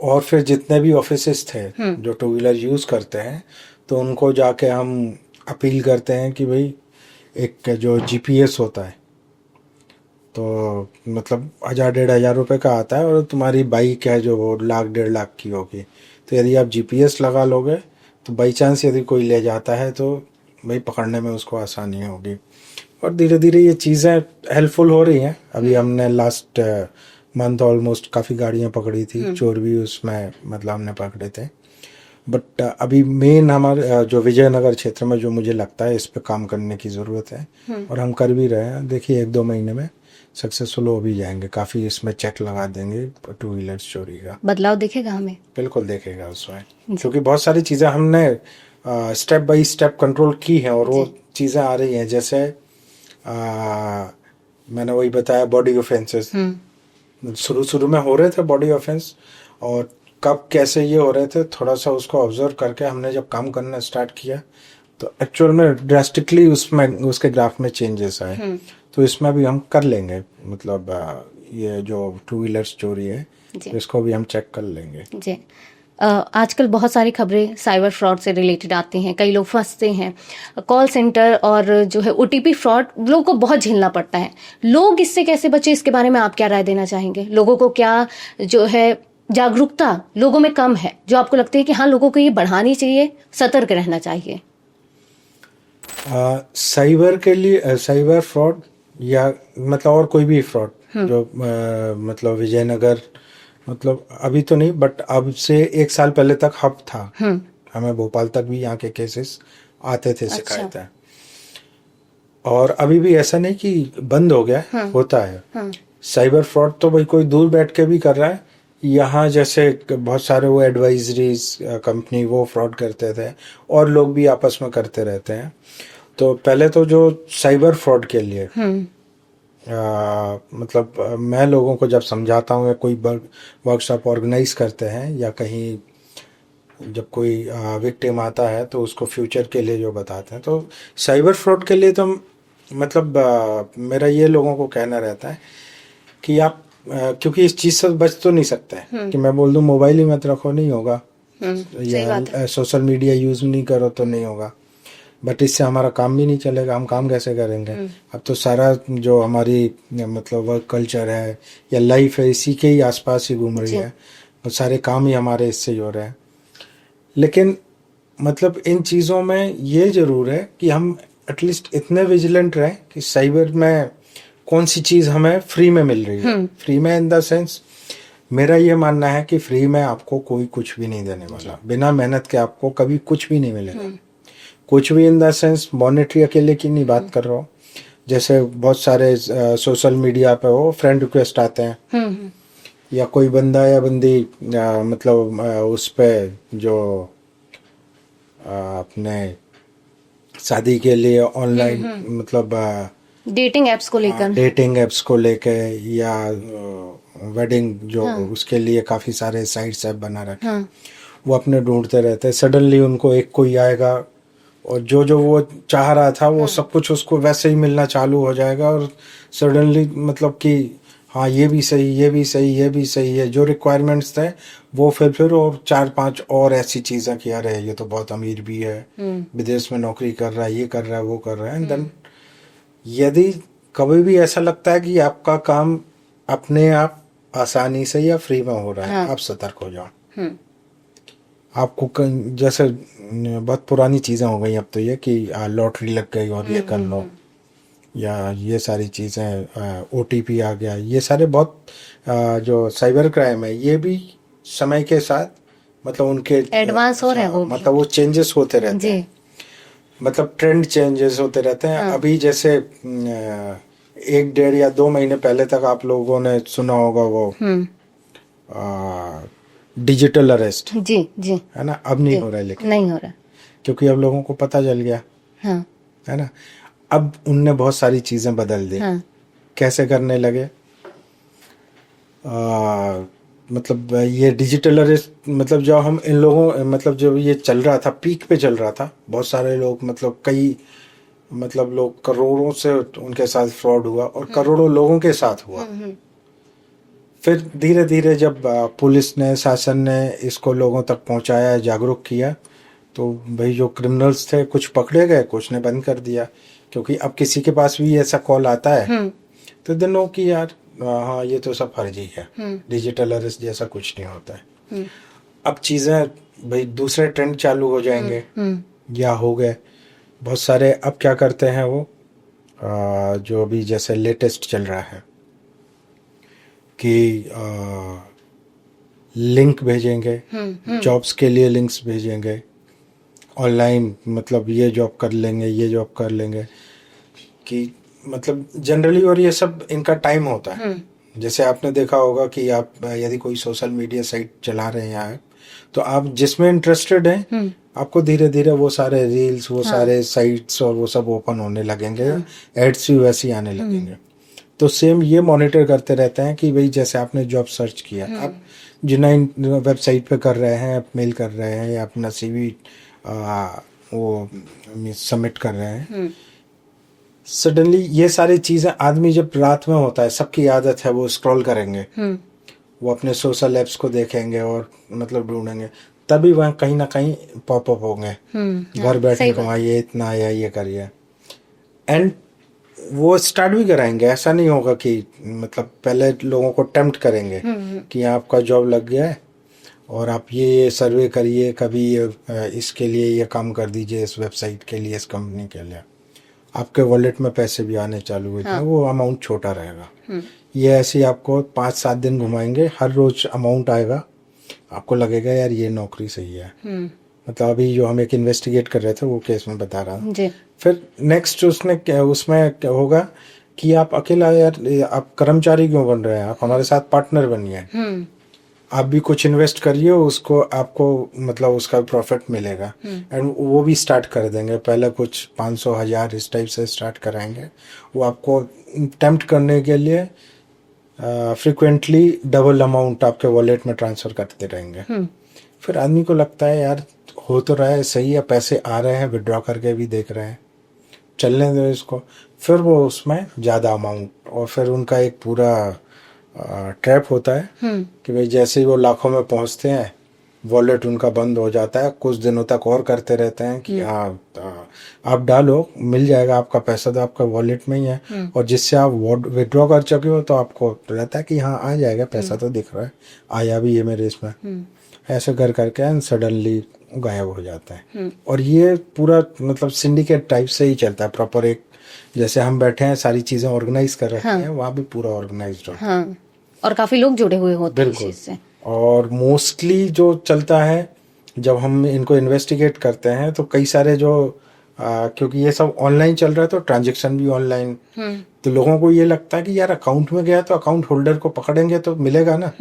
और फिर जितने भी ऑफिसेस थे जो 2 व्हीलर यूज़ करते हैं तो उनको जाके हम अपील करते हैं कि भाई एक जो GPS होता है तो मतलब 1,000-1,500 रुपये का आता है, और तुम्हारी बाइक है जो वो 1,00,000-1.5 लाख की होगी, तो यदि आप GPS लगा लोगे तो बाई चांस यदि कोई ले जाता है तो भाई पकड़ने में उसको आसानी होगी। और धीरे धीरे ये चीज़ें हेल्पफुल हो रही हैं। अभी हमने लास्ट मंथ ऑलमोस्ट काफ़ी गाड़ियां पकड़ी थी, चोर भी उसमें मतलब हमने पकड़े थे। बट अभी मेन हमारे जो विजयनगर क्षेत्र में जो मुझे लगता है इस पे काम करने की ज़रूरत है, और हम कर भी रहे हैं। देखिए 1-2 महीने में सक्सेसफुल हो भी जाएंगे, काफ़ी इसमें चेक लगा देंगे टू व्हीलर्स चोरी का। बदलाव दिखेगा हमें? बिल्कुल देखेगा उसमें, क्योंकि बहुत सारी चीज़ें हमने स्टेप बाय स्टेप कंट्रोल की हैं और वो चीज़ें आ रही हैं। जैसे मैंने वही बताया, बॉडी ऑफेंसेस शुरू में हो रहे थे बॉडी ऑफेंस, और कब कैसे ये हो रहे थे थोड़ा सा उसको ऑब्जर्व करके हमने जब काम करना स्टार्ट किया तो एक्चुअल में ड्रास्टिकली उसमें उसके ग्राफ में चेंजेस आए। तो इसमें भी हम कर लेंगे, मतलब ये जो टू व्हीलर्स चोरी है इसको भी हम चेक कर लेंगे जी। आजकल बहुत सारी खबरें साइबर फ्रॉड से रिलेटेड आती हैं, कई लोग फंसते हैं। कॉल सेंटर और जो है ओटीपी फ्रॉड लोगों को बहुत झेलना पड़ता है। लोग इससे कैसे बचे, इसके बारे में आप क्या राय देना चाहेंगे? लोगों को क्या जो है जागरूकता लोगों में कम है, जो आपको लगता है कि हाँ लोगों को ये बढ़ानी चाहिए, सतर्क रहना चाहिए? साइबर के लिए साइबर फ्रॉड या मतलब और कोई भी फ्रॉड जो मतलब विजयनगर, मतलब अभी तो नहीं बट अब से 1 साल पहले तक हब था। हमें भोपाल तक भी यहाँ के केसेस आते थे, शिकायतें। और अभी भी ऐसा नहीं कि बंद हो गया, होता है। साइबर फ्रॉड तो भाई कोई दूर बैठ के भी कर रहा है। यहाँ जैसे बहुत सारे वो एडवाइजरीज कंपनी वो फ्रॉड करते थे, और लोग भी आपस में करते रहते हैं। तो पहले तो जो साइबर फ्रॉड के लिए मतलब मैं लोगों को जब समझाता हूँ या कोई वर्कशॉप ऑर्गेनाइज करते हैं या कहीं जब कोई विक्टिम आता है तो उसको फ्यूचर के लिए जो बताते हैं, तो साइबर फ्रॉड के लिए तो मतलब मेरा ये लोगों को कहना रहता है कि आप क्योंकि इस चीज़ से बच तो नहीं सकते कि मैं बोल दूं मोबाइल ही मत रखो, नहीं होगा, या सोशल मीडिया यूज़ नहीं करो तो नहीं होगा। बट इससे हमारा काम भी नहीं चलेगा, हम काम कैसे करेंगे? अब तो सारा जो हमारी मतलब वर्क कल्चर है या लाइफ है इसी के ही आसपास ही घूम रही है, और सारे काम ही हमारे इससे हो रहे हैं। लेकिन मतलब इन चीज़ों में ये ज़रूर है कि हम एटलीस्ट इतने विजिलेंट रहें कि साइबर में कौन सी चीज़ हमें फ्री में मिल रही है। फ्री में इन द सेंस मेरा ये मानना है कि फ्री में आपको कोई कुछ भी नहीं देने वाला, बिना मेहनत के आपको कभी कुछ भी नहीं मिलेगा। कुछ भी इन द सेंस मॉनेटरी अकेले की नहीं बात कर रहा हूँ। जैसे बहुत सारे सोशल मीडिया पे वो फ्रेंड रिक्वेस्ट आते हैं, या कोई बंदा या बंदी मतलब उस पे जो अपने शादी के लिए ऑनलाइन मतलब डेटिंग एप्स को लेकर या वेडिंग जो उसके लिए काफ़ी सारे साइट्स ऐप बना रखे, वो अपने ढूंढते रहते हैं। सडनली उनको एक कोई आएगा और जो जो वो चाह रहा था वो सब कुछ उसको वैसे ही मिलना चालू हो जाएगा, और सडनली मतलब कि हाँ ये भी सही, ये भी सही, ये भी सही है, जो रिक्वायरमेंट्स थे वो फिर और 4-5 और ऐसी चीज़ें कि यार ये तो बहुत अमीर भी है, विदेश में नौकरी कर रहा है, ये कर रहा है, वो कर रहा है। एंड देन यदि कभी भी ऐसा लगता है कि आपका काम अपने आप आसानी से या फ्री में हो रहा है, आप सतर्क हो जाओ। आपको जैसे बहुत पुरानी चीज़ें हो गई अब तो ये कि लॉटरी लग गई और ये कर लो, या ये सारी चीज़ें ओटीपी आ गया, ये सारे बहुत जो साइबर क्राइम है ये भी समय के साथ मतलब उनके एडवांस हो रहे हैं, मतलब वो चेंजेस होते रहते हैं, मतलब ट्रेंड चेंजेस होते रहते हैं। अभी जैसे 1-1.5 या 2 महीने पहले तक आप लोगों ने सुना होगा वो डिजिटल अरेस्ट, जी है ना, अब नहीं हो रहा है, लेकिन नहीं हो रहा क्योंकि अब लोगों को पता चल गया, है ना। अब उनने बहुत सारी चीजें बदल दी। कैसे करने लगे? मतलब ये डिजिटल अरेस्ट मतलब जब हम इन लोगों मतलब जब ये चल रहा था, पीक पे चल रहा था, बहुत सारे लोग मतलब कई मतलब लोग करोड़ों से उनके साथ फ्रॉड हुआ और करोड़ों लोगों के साथ हुआ। फिर धीरे धीरे जब पुलिस ने, शासन ने इसको लोगों तक पहुंचाया, जागरूक किया, तो भाई जो क्रिमिनल्स थे कुछ पकड़े गए, कुछ ने बंद कर दिया। क्योंकि अब किसी के पास भी ऐसा कॉल आता है तो दिनों की यार हाँ ये तो सब फर्जी है, डिजिटल अरेस्ट जैसा कुछ नहीं होता है। अब चीज़ें भाई दूसरे ट्रेंड चालू हो जाएंगे या हो गए बहुत सारे। अब क्या करते हैं वो जो अभी जैसे लेटेस्ट चल रहा है कि लिंक भेजेंगे, जॉब्स के लिए लिंक्स भेजेंगे, ऑनलाइन मतलब ये जॉब कर लेंगे, ये जॉब कर लेंगे, कि मतलब जनरली। और ये सब इनका टाइम होता है। जैसे आपने देखा होगा कि आप यदि कोई सोशल मीडिया साइट चला रहे हैं यहाँ, तो आप जिसमें इंटरेस्टेड हैं, आपको धीरे धीरे वो सारे रील्स, वो सारे साइट्स और वो सब ओपन होने लगेंगे, एड्स भी वैसे ही आने लगेंगे। तो सेम ये मॉनिटर करते रहते हैं कि भाई जैसे आपने जॉब सर्च किया, आप जिन्हें वेबसाइट पे कर रहे हैं, आप मेल कर रहे हैं या अपना CV वो सबमिट कर रहे हैं, सडनली ये सारी चीजें आदमी जब रात में होता है, सबकी आदत है वो स्क्रॉल करेंगे, वो अपने सोशल ऐप्स को देखेंगे और मतलब ढूंढेंगे, तभी वहाँ कहीं ना कहीं पॉपअप होंगे, घर बैठे कमाइए, इतना आया, ये करिए, एंड वो स्टार्ट भी कराएंगे। ऐसा नहीं होगा कि मतलब पहले लोगों को टेम्प्ट करेंगे कि आपका जॉब लग गया है और आप ये सर्वे करिए, कभी इसके लिए ये काम कर दीजिए, इस वेबसाइट के लिए, इस कंपनी के लिए। आपके वॉलेट में पैसे भी आने चालू हुए थे, वो अमाउंट छोटा रहेगा। ये ऐसे ही आपको 5-7 दिन घुमाएंगे, हर रोज अमाउंट आएगा, आपको लगेगा यार ये नौकरी सही है। मतलब अभी जो हम एक इन्वेस्टिगेट कर रहे थे वो केस में बता रहा हूँ। फिर नेक्स्ट उसमें क्या होगा कि आप अकेला, यार आप कर्मचारी क्यों बन रहे हैं, आप हमारे साथ पार्टनर बनिए, आप भी कुछ इन्वेस्ट करिए, उसको आपको मतलब उसका प्रॉफिट मिलेगा, एंड वो भी स्टार्ट कर देंगे। पहले कुछ 500-1000 इस टाइप से स्टार्ट कराएंगे, वो आपको टेम्प्ट करने के लिए फ्रिक्वेंटली डबल अमाउंट आपके वॉलेट में ट्रांसफर करते रहेंगे। फिर आदमी को लगता है यार हो तो रहा है, सही है, पैसे आ रहे हैं, विड्रॉ करके भी देख रहे हैं, चलने दो इसको। फिर वो उसमें ज़्यादा अमाउंट, और फिर उनका एक पूरा ट्रैप होता है कि भाई जैसे ही वो लाखों में पहुंचते हैं, वॉलेट उनका बंद हो जाता है। कुछ दिनों तक और करते रहते हैं कि हाँ आप डालो, मिल जाएगा, आपका पैसा तो आपका वॉलेट में ही है, और जिससे आप विड्रॉ कर चुके हो तो आपको रहता है कि हाँ आ जाएगा, पैसा तो दिख रहा है, आया भी है मेरे इसमें। ऐसे कर करके एंड सडनली गायब हो जाता है। और ये पूरा मतलब सिंडिकेट टाइप से ही चलता है, प्रॉपर एक जैसे हम बैठे हैं सारी चीजें ऑर्गेनाइज कर रहे हैं, वहाँ भी पूरा ऑर्गेनाइज्ड होता है। और काफी लोग जुड़े हुए होते हैं इस चीज से। और मोस्टली जो चलता है, जब हम इनको इन्वेस्टिगेट करते हैं तो कई सारे जो क्योंकि ये सब ऑनलाइन चल रहा है तो ट्रांजैक्शन भी ऑनलाइन, तो लोगों को ये लगता है कि यार अकाउंट में गया तो अकाउंट होल्डर को पकड़ेंगे तो मिलेगा ना।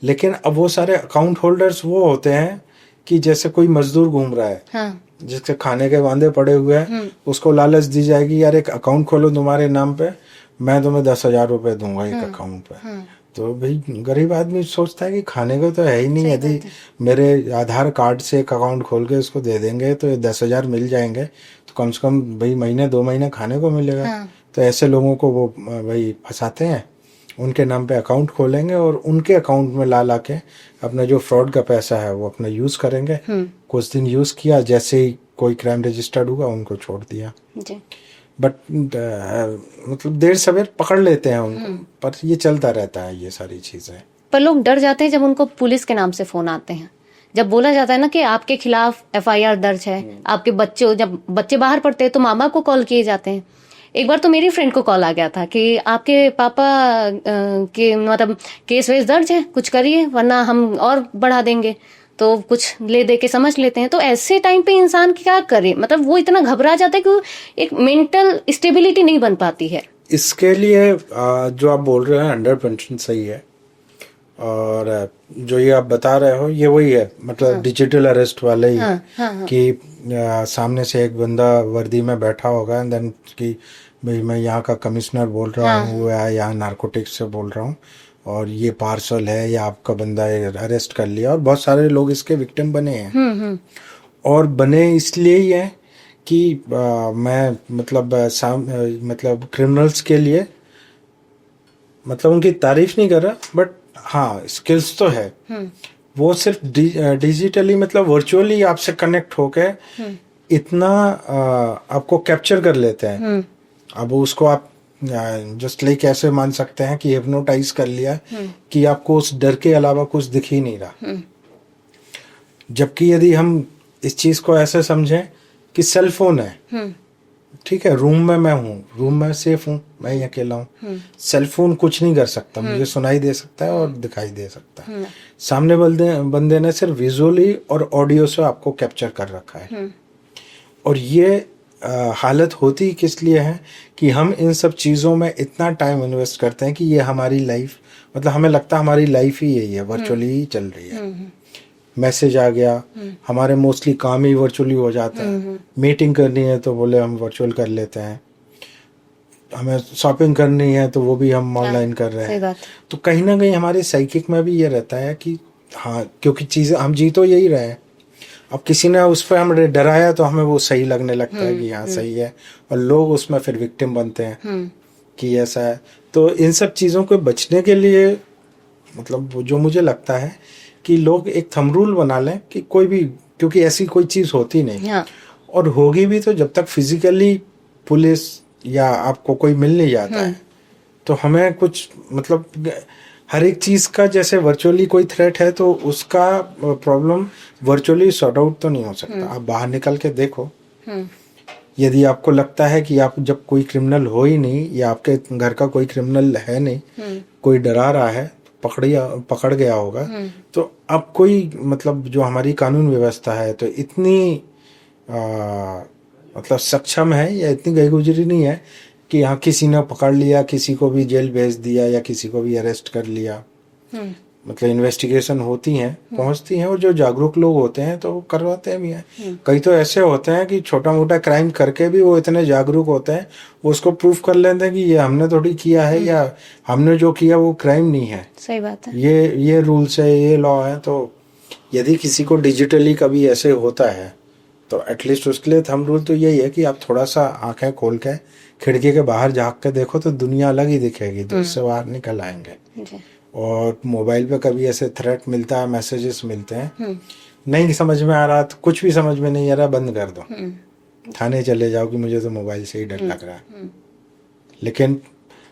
लेकिन अब वो सारे अकाउंट होल्डर्स वो होते हैं कि जैसे कोई मजदूर घूम रहा है, जिसके खाने के वांदे पड़े हुए हैं, उसको लालच दी जाएगी यार एक अकाउंट खोलो तुम्हारे नाम पे, मैं तुम्हें 10,000 रुपए दूंगा एक अकाउंट पे। तो भाई गरीब आदमी सोचता है कि खाने को तो है ही नहीं, यदि मेरे आधार कार्ड से एक अकाउंट खोल के उसको दे देंगे तो 10,000 मिल जाएंगे, तो कम से कम भाई महीने 2 महीने खाने को मिलेगा। तो ऐसे लोगों को वो भाई फंसाते हैं, उनके नाम पे अकाउंट खोलेंगे और उनके अकाउंट में ला के अपना जो फ्रॉड का पैसा है वो अपना यूज करेंगे। कुछ दिन यूज किया, जैसे ही कोई क्राइम रजिस्टर्ड हुआ उनको छोड़ दिया। बट मतलब देर सवेर पकड़ लेते हैं उनको, पर ये चलता रहता है ये सारी चीजें। पर लोग डर जाते हैं जब उनको पुलिस के नाम से फोन आते हैं, जब बोला जाता है ना कि आपके खिलाफ FIR दर्ज है, आपके बच्चे, जब बच्चे बाहर पढ़ते हैं तो मामा को कॉल किए जाते हैं। एक बार तो मेरी फ्रेंड को कॉल आ गया था कि आपके पापा के मतलब केस वेस दर्ज है, कुछ करिए वरना हम और बढ़ा देंगे, तो कुछ ले दे के समझ लेते हैं। तो ऐसे टाइम पे इंसान क्या करे, मतलब वो इतना घबरा जाता है कि एक मेंटल स्टेबिलिटी नहीं बन पाती है। इसके लिए जो आप बोल रहे हैं 100% सही है, और जो ये आप बता रहे हो ये वही है, मतलब डिजिटल अरेस्ट वाले ही कि सामने से एक बंदा वर्दी में बैठा होगा एंड देन कि भाई मैं यहाँ का कमिश्नर बोल रहा हूँ या यहाँ नारकोटिक्स से बोल रहा हूँ और ये पार्सल है या आपका बंदा अरेस्ट कर लिया। और बहुत सारे लोग इसके विक्टिम बने हैं, और बने इसलिए ही है कि मैं मतलब क्रिमिनल्स के लिए मतलब उनकी तारीफ नहीं कर रहा, बट हाँ स्किल्स तो है। वो सिर्फ डिजिटली मतलब वर्चुअली आपसे कनेक्ट होके इतना आपको कैप्चर कर लेते हैं। अब उसको आप जस्ट लाइक ऐसे मान सकते हैं कि हिप्नोटाइज कर लिया कि आपको उस डर के अलावा कुछ दिख ही नहीं रहा। जबकि यदि हम इस चीज को ऐसे समझें कि सेल फोन है, ठीक है, रूम में मैं हूँ, रूम में सेफ हूँ, मैं ही अकेला हूँ। सेल फोन कुछ नहीं कर सकता, मुझे सुनाई दे सकता है और दिखाई दे सकता है। सामने बंदे ने सिर्फ विजुअली और ऑडियो से आपको कैप्चर कर रखा है। और ये हालत होती किस लिए है कि हम इन सब चीज़ों में इतना टाइम इन्वेस्ट करते हैं कि ये हमारी लाइफ, मतलब हमें लगता है हमारी लाइफ ही यही है, वर्चुअली ही चल रही है। मैसेज आ गया, हमारे मोस्टली काम ही वर्चुअली हो जाते हैं। मीटिंग करनी है तो बोले हम वर्चुअल कर लेते हैं, हमें शॉपिंग करनी है तो वो भी हम ऑनलाइन कर रहे हैं। तो कहीं ना कहीं हमारे साइकिक में भी ये रहता है कि हाँ, क्योंकि चीज़ें हम जी तो यही रहे हैं। अब किसी ने उस पर हमें डराया तो हमें वो सही लगने लगता है कि हाँ सही है, और लोग उसमें फिर विक्टिम बनते हैं कि ऐसा है। तो इन सब चीज़ों को बचने के लिए मतलब जो मुझे लगता है कि लोग एक थंब रूल बना लें कि कोई भी, क्योंकि ऐसी कोई चीज़ होती नहीं, और होगी भी तो जब तक फिजिकली पुलिस या आपको कोई मिल नहीं जाता है तो हमें कुछ मतलब हर एक चीज़ का, जैसे वर्चुअली कोई थ्रेट है तो उसका प्रॉब्लम वर्चुअली सॉर्ट आउट तो नहीं हो सकता। आप बाहर निकल के देखो, यदि आपको लगता है कि आप जब कोई क्रिमिनल हो ही नहीं या आपके घर का कोई क्रिमिनल है नहीं, कोई डरा रहा है, पकड़ गया होगा, तो अब कोई मतलब जो हमारी कानून व्यवस्था है तो इतनी मतलब सक्षम है या इतनी गई गुजरी नहीं है कि हाँ किसी ने पकड़ लिया, किसी को भी जेल भेज दिया या किसी को भी अरेस्ट कर लिया। मतलब इन्वेस्टिगेशन होती हैं, पहुंचती हैं, और जो जागरूक लोग होते हैं तो वो करवाते भी हैं। कई तो ऐसे होते हैं कि छोटा मोटा क्राइम करके भी वो इतने जागरूक होते हैं, वो उसको प्रूफ कर लेते हैं कि ये हमने थोड़ी किया है या हमने जो किया वो क्राइम नहीं है। सही बात है। ये रूल्स है, ये लॉ है। तो यदि किसी को डिजिटली कभी ऐसे होता है तो एटलीस्ट उसके लिए थंब रूल तो यही है कि आप थोड़ा सा आंखें खोल के खिड़की के बाहर झाँक के देखो तो दुनिया अलग ही दिखेगी, तो उससे बाहर निकल आएंगे। और मोबाइल पे कभी ऐसे थ्रेट मिलता है, मैसेजेस मिलते हैं, नहीं समझ में आ रहा तो कुछ भी समझ में नहीं आ रहा, बंद कर दो, थाने चले जाओ कि मुझे तो मोबाइल से ही डर लग रहा है। लेकिन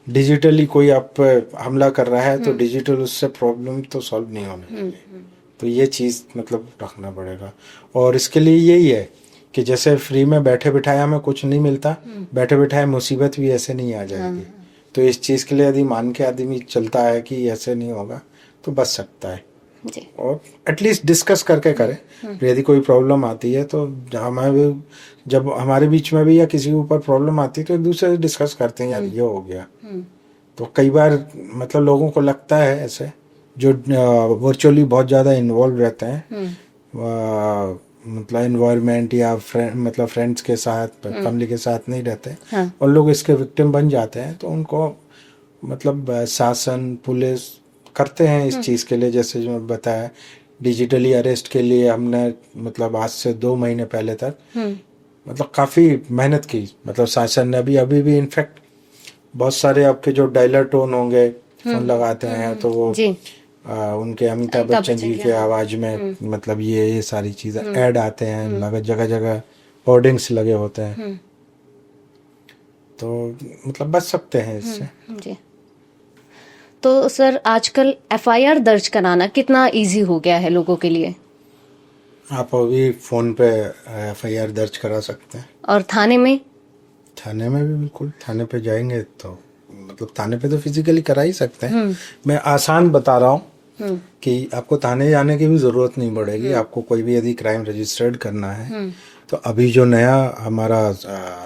डिजिटली कोई आप हमला कर रहा है तो डिजिटल उससे प्रॉब्लम तो सॉल्व नहीं होने चाहिए। तो ये चीज़ मतलब रखना पड़ेगा। और इसके लिए यही है कि जैसे फ्री में बैठे बिठाए हमें कुछ नहीं मिलता, बैठे बिठाए मुसीबत भी ऐसे नहीं आ जाएगी। तो इस चीज़ के लिए यदि मान के आदमी चलता है कि ऐसे नहीं होगा तो बच सकता है जी। और एटलीस्ट डिस्कस करके करें। यदि कोई प्रॉब्लम आती है तो हमारे, जब हमारे बीच में भी या किसी के ऊपर प्रॉब्लम आती है तो एक दूसरे से डिस्कस करते हैं, यार ये हो गया। तो कई बार मतलब लोगों को लगता है ऐसे जो वर्चुअली बहुत ज़्यादा इन्वॉल्व रहते हैं, मतलब एनवायरनमेंट या मतलब फ्रेंड्स के साथ, फैमिली के साथ नहीं रहते, और लोग इसके विक्टिम बन जाते हैं। तो उनको मतलब शासन, पुलिस करते हैं इस चीज़ के लिए। जैसे जो मैं बताया, डिजिटली अरेस्ट के लिए हमने मतलब आज से 2 महीने पहले तक मतलब काफ़ी मेहनत की। मतलब शासन ने अभी भी इनफैक्ट बहुत सारे आपके जो डायलर टोन होंगे, फोन लगाते हैं तो वो उनके अमिताभ बच्चन जी के आवाज में मतलब ये सारी चीजें ऐड आते हैं, जगह जगह होर्डिंग्स लगे होते हैं। तो मतलब बच सकते हैं इससे जी। तो सर आजकल एफआईआर दर्ज कराना कितना इजी हो गया है लोगों के लिए? आप अभी फोन पे एफआईआर दर्ज करा सकते हैं। और थाने में? थाने में भी बिल्कुल, थाने पे जाएंगे तो मतलब थाने पे तो फिजिकली करा ही सकते हैं। मैं आसान बता रहा हूँ कि आपको थाने जाने की भी जरूरत नहीं पड़ेगी। आपको कोई भी यदि क्राइम रजिस्टर्ड करना है तो अभी जो नया हमारा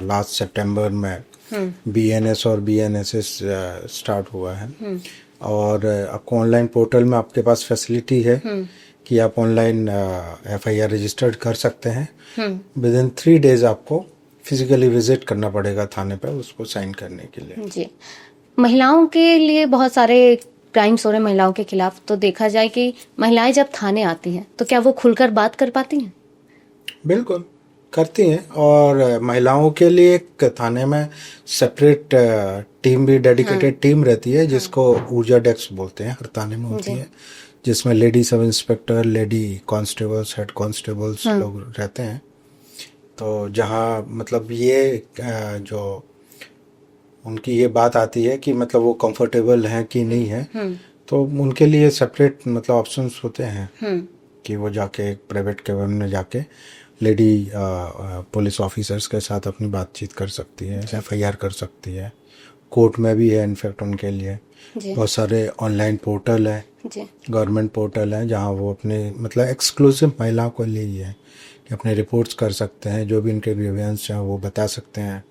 लास्ट सितंबर में बीएनएस और बीएनएसएस स्टार्ट हुआ है, और आपको ऑनलाइन पोर्टल में आपके पास फैसिलिटी है कि आप ऑनलाइन एफआईआर रजिस्टर्ड कर सकते हैं। विद इन 3 days आपको फिजिकली विजिट करना पड़ेगा थाने पर उसको साइन करने के लिए जी। महिलाओं के लिए बहुत सारे क्राइम्स हो रहे हैं महिलाओं के खिलाफ, तो देखा जाए कि महिलाएं जब थाने आती हैं तो क्या वो खुलकर बात कर पाती हैं? बिल्कुल करती हैं, और महिलाओं के लिए एक थाने में सेपरेट टीम भी, डेडिकेटेड टीम रहती है जिसको ऊर्जा डेस्क बोलते हैं, हर थाने में होती है, जिसमें lady sub inspector, lady constables, head constables लोग रहते हैं। तो जहाँ मतलब ये जो उनकी ये बात आती है कि मतलब वो कंफर्टेबल हैं कि नहीं है, तो उनके लिए सेपरेट मतलब ऑप्शंस होते हैं कि वो जाके एक प्राइवेट केबिन में जाके लेडी पुलिस ऑफिसर्स के साथ अपनी बातचीत कर सकती है, FIR कर सकती है। कोर्ट में भी है इनफैक्ट उनके लिए। जी बहुत सारे ऑनलाइन पोर्टल है, जी गवर्नमेंट पोर्टल है, जहाँ वो अपने मतलब एक्सक्लूसिव महिलाओं को लिए ही है कि अपने रिपोर्ट्स कर सकते हैं, जो भी इनके ग्रीवेंस हैं वो बता सकते हैं।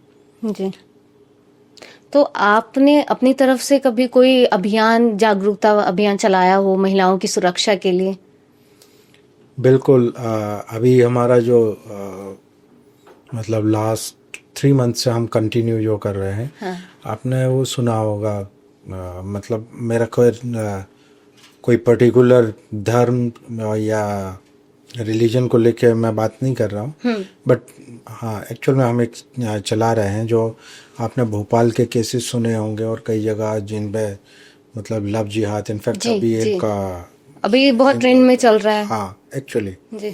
जी। तो आपने अपनी तरफ से कभी कोई अभियान, जागरूकता अभियान चलाया हो महिलाओं की सुरक्षा के लिए? बिल्कुल। अभी हमारा जो मतलब लास्ट 3 मंथ से हम कंटिन्यू जो कर रहे हैं, हाँ। आपने वो सुना होगा। मतलब मेरा कोई पर्टिकुलर धर्म या रिलीजन को लेके मैं बात नहीं कर रहा हूँ, बट हाँ एक्चुअल में हम एक चला रहे हैं जो आपने भोपाल के केसेस सुने होंगे और कई जगह जिन पे मतलब लव जिहाद इनफैक्ट जी, अभी जी। एक अभी बहुत ट्रेंड में चल रहा है। हाँ एक्चुअली। जी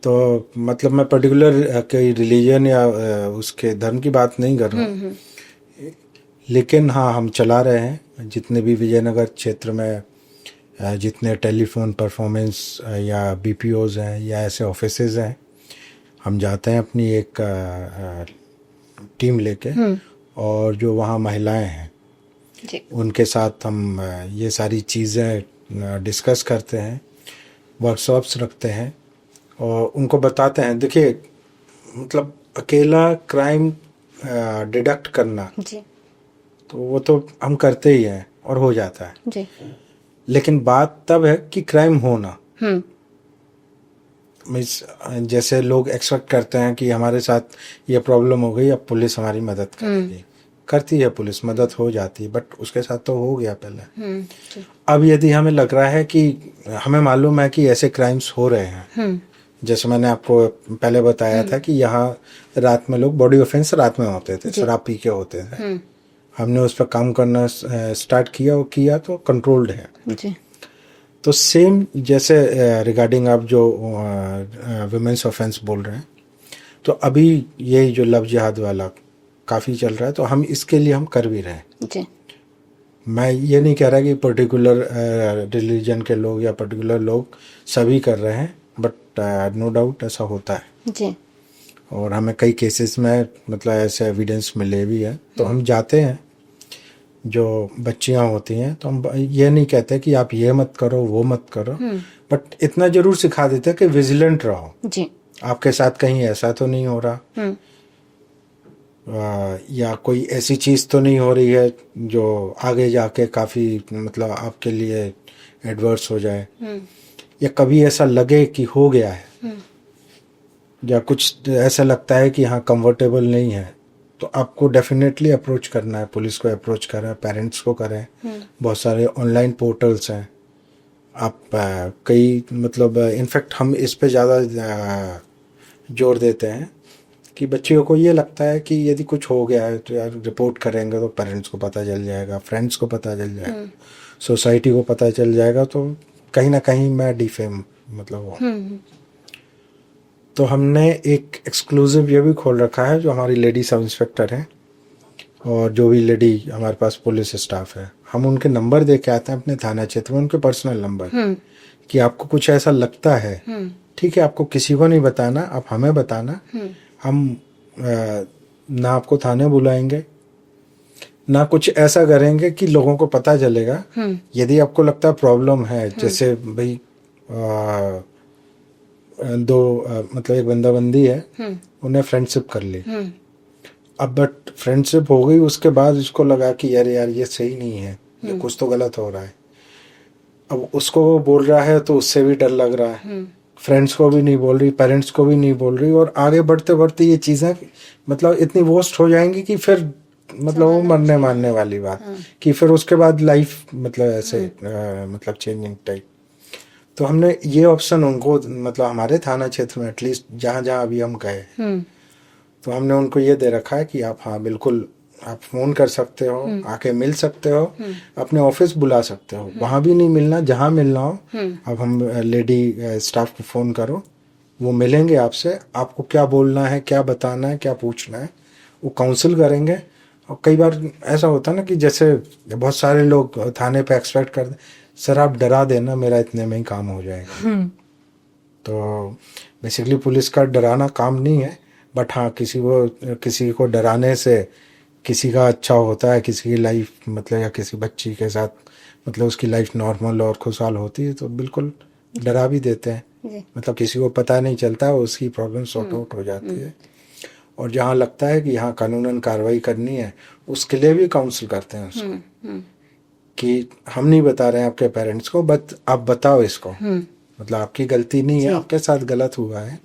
तो मतलब मैं पर्टिकुलर कोई रिलीजन या उसके धर्म की बात नहीं कर रहा हूँ, लेकिन हाँ हम चला रहे हैं जितने भी विजयनगर क्षेत्र में जितने टेलीफोन परफॉर्मेंस या BPOs हैं या ऐसे ऑफिसेज हैं, हम जाते हैं अपनी एक टीम लेके और जो वहाँ महिलाएं हैं जी उनके साथ हम ये सारी चीज़ें डिस्कस करते हैं, वर्कशॉप्स रखते हैं और उनको बताते हैं। देखिए मतलब अकेला क्राइम डिडक्ट करना जी तो वो तो हम करते ही हैं और हो जाता है, जी। लेकिन बात तब है कि क्राइम होना। हम्म। मीन्स जैसे लोग एक्सपेक्ट करते हैं कि हमारे साथ ये प्रॉब्लम हो गई, अब पुलिस हमारी मदद करेगी। करती है पुलिस, मदद हो जाती है, बट उसके साथ तो हो गया पहले। जी। अब यदि हमें लग रहा है कि हमें मालूम है कि ऐसे क्राइम्स हो रहे हैं, जैसे मैंने आपको पहले बताया था कि यहाँ रात में लोग बॉडी ऑफेंस रात में होते थे, शराब पी के होते थे। हमने उस पर काम करना स्टार्ट किया तो कंट्रोल्ड है। जी तो सेम जैसे रिगार्डिंग आप जो वुमेन्स ऑफेंस बोल रहे हैं, तो अभी यही जो लव जिहाद वाला काफ़ी चल रहा है, तो हम इसके लिए हम कर भी रहे हैं। जी। मैं ये नहीं कह रहा कि पर्टिकुलर रिलीजन के लोग या पर्टिकुलर लोग सभी कर रहे हैं, बट नो डाउट ऐसा होता है जी। और हमें कई केसेस में मतलब ऐसे एविडेंस मिले भी है। तो हम जाते हैं, जो बच्चियां होती हैं तो हम ये नहीं कहते कि आप ये मत करो वो मत करो, बट इतना जरूर सिखा देते हैं कि विजिलेंट रहो। जी। आपके साथ कहीं ऐसा तो नहीं हो रहा, या कोई ऐसी चीज़ तो नहीं हो रही है जो आगे जाके काफ़ी मतलब आपके लिए एडवर्स हो जाए, या कभी ऐसा लगे कि हो गया है, या कुछ ऐसा लगता है कि हाँ कंफर्टेबल नहीं है, तो आपको डेफिनेटली अप्रोच करना है, पुलिस को अप्रोच करें, पेरेंट्स को करें। बहुत सारे ऑनलाइन पोर्टल्स हैं, आप कई मतलब इनफैक्ट हम इस पे ज़्यादा जोर देते हैं कि बच्चियों को ये लगता है कि यदि कुछ हो गया है तो यार रिपोर्ट करेंगे तो पेरेंट्स को पता चल जाएगा, फ्रेंड्स को पता चल जाएगा, सोसाइटी को पता चल जाएगा, तो कहीं ना कहीं मैं डिफेम मतलब हूँ। तो हमने एक एक्सक्लूसिव ये भी खोल रखा है, जो हमारी लेडी सब इंस्पेक्टर हैं और जो भी लेडी हमारे पास पुलिस स्टाफ है, हम उनके नंबर दे के आते हैं अपने थाना क्षेत्र में, उनके पर्सनल नंबर, कि आपको कुछ ऐसा लगता है, ठीक है, आपको किसी को नहीं बताना, आप हमें बताना, हम ना आपको थाने बुलाएंगे ना कुछ ऐसा करेंगे कि लोगों को पता चलेगा। यदि आपको लगता है प्रॉब्लम है, जैसे भाई मतलब एक बंदा बंदी है, उन्हें फ्रेंडशिप कर ली, अब बट फ्रेंडशिप हो गई, उसके बाद इसको लगा कि यार ये सही नहीं है, ये कुछ तो गलत हो रहा है। अब उसको वो बोल रहा है तो उससे भी डर लग रहा है, फ्रेंड्स को भी नहीं बोल रही, पेरेंट्स को भी नहीं बोल रही, और आगे बढ़ते बढ़ते ये चीज़ें मतलब इतनी वर्स्ट हो जाएंगी कि फिर मतलब वो मरने मारने वाली बात, कि फिर उसके बाद लाइफ मतलब ऐसे मतलब चेंजिंग टाइप। तो हमने ये ऑप्शन उनको मतलब हमारे थाना क्षेत्र में एटलीस्ट जहाँ जहाँ अभी हम गए, तो हमने उनको ये दे रखा है कि आप हाँ बिल्कुल आप फ़ोन कर सकते हो, आके मिल सकते हो, अपने ऑफिस बुला सकते हो, वहाँ भी नहीं मिलना, जहाँ मिलना हो अब हम लेडी स्टाफ को फ़ोन करो, वो मिलेंगे आपसे, आपको क्या बोलना है, क्या बताना है, क्या पूछना है, वो काउंसिल करेंगे। और कई बार ऐसा होता है ना कि जैसे बहुत सारे लोग थाने पे एक्सपेक्ट करते, सर आप डरा देना, मेरा इतने में ही काम हो जाएगा। तो बेसिकली पुलिस का डराना काम नहीं है, बट हाँ किसी को डराने से किसी का अच्छा होता है, किसी की लाइफ मतलब या किसी बच्ची के साथ मतलब उसकी लाइफ नॉर्मल और खुशहाल होती है, तो बिल्कुल डरा भी देते हैं। मतलब किसी को पता नहीं चलता, उसकी प्रॉब्लम सॉर्ट आउट हो जाती है। और जहाँ लगता है कि यहाँ कानूनन कार्रवाई करनी है, उसके लिए भी काउंसिल करते हैं उसको कि हम नहीं बता रहे हैं आपके पेरेंट्स को, बट आप बताओ इसको, मतलब आपकी गलती नहीं है, आपके साथ गलत हुआ है,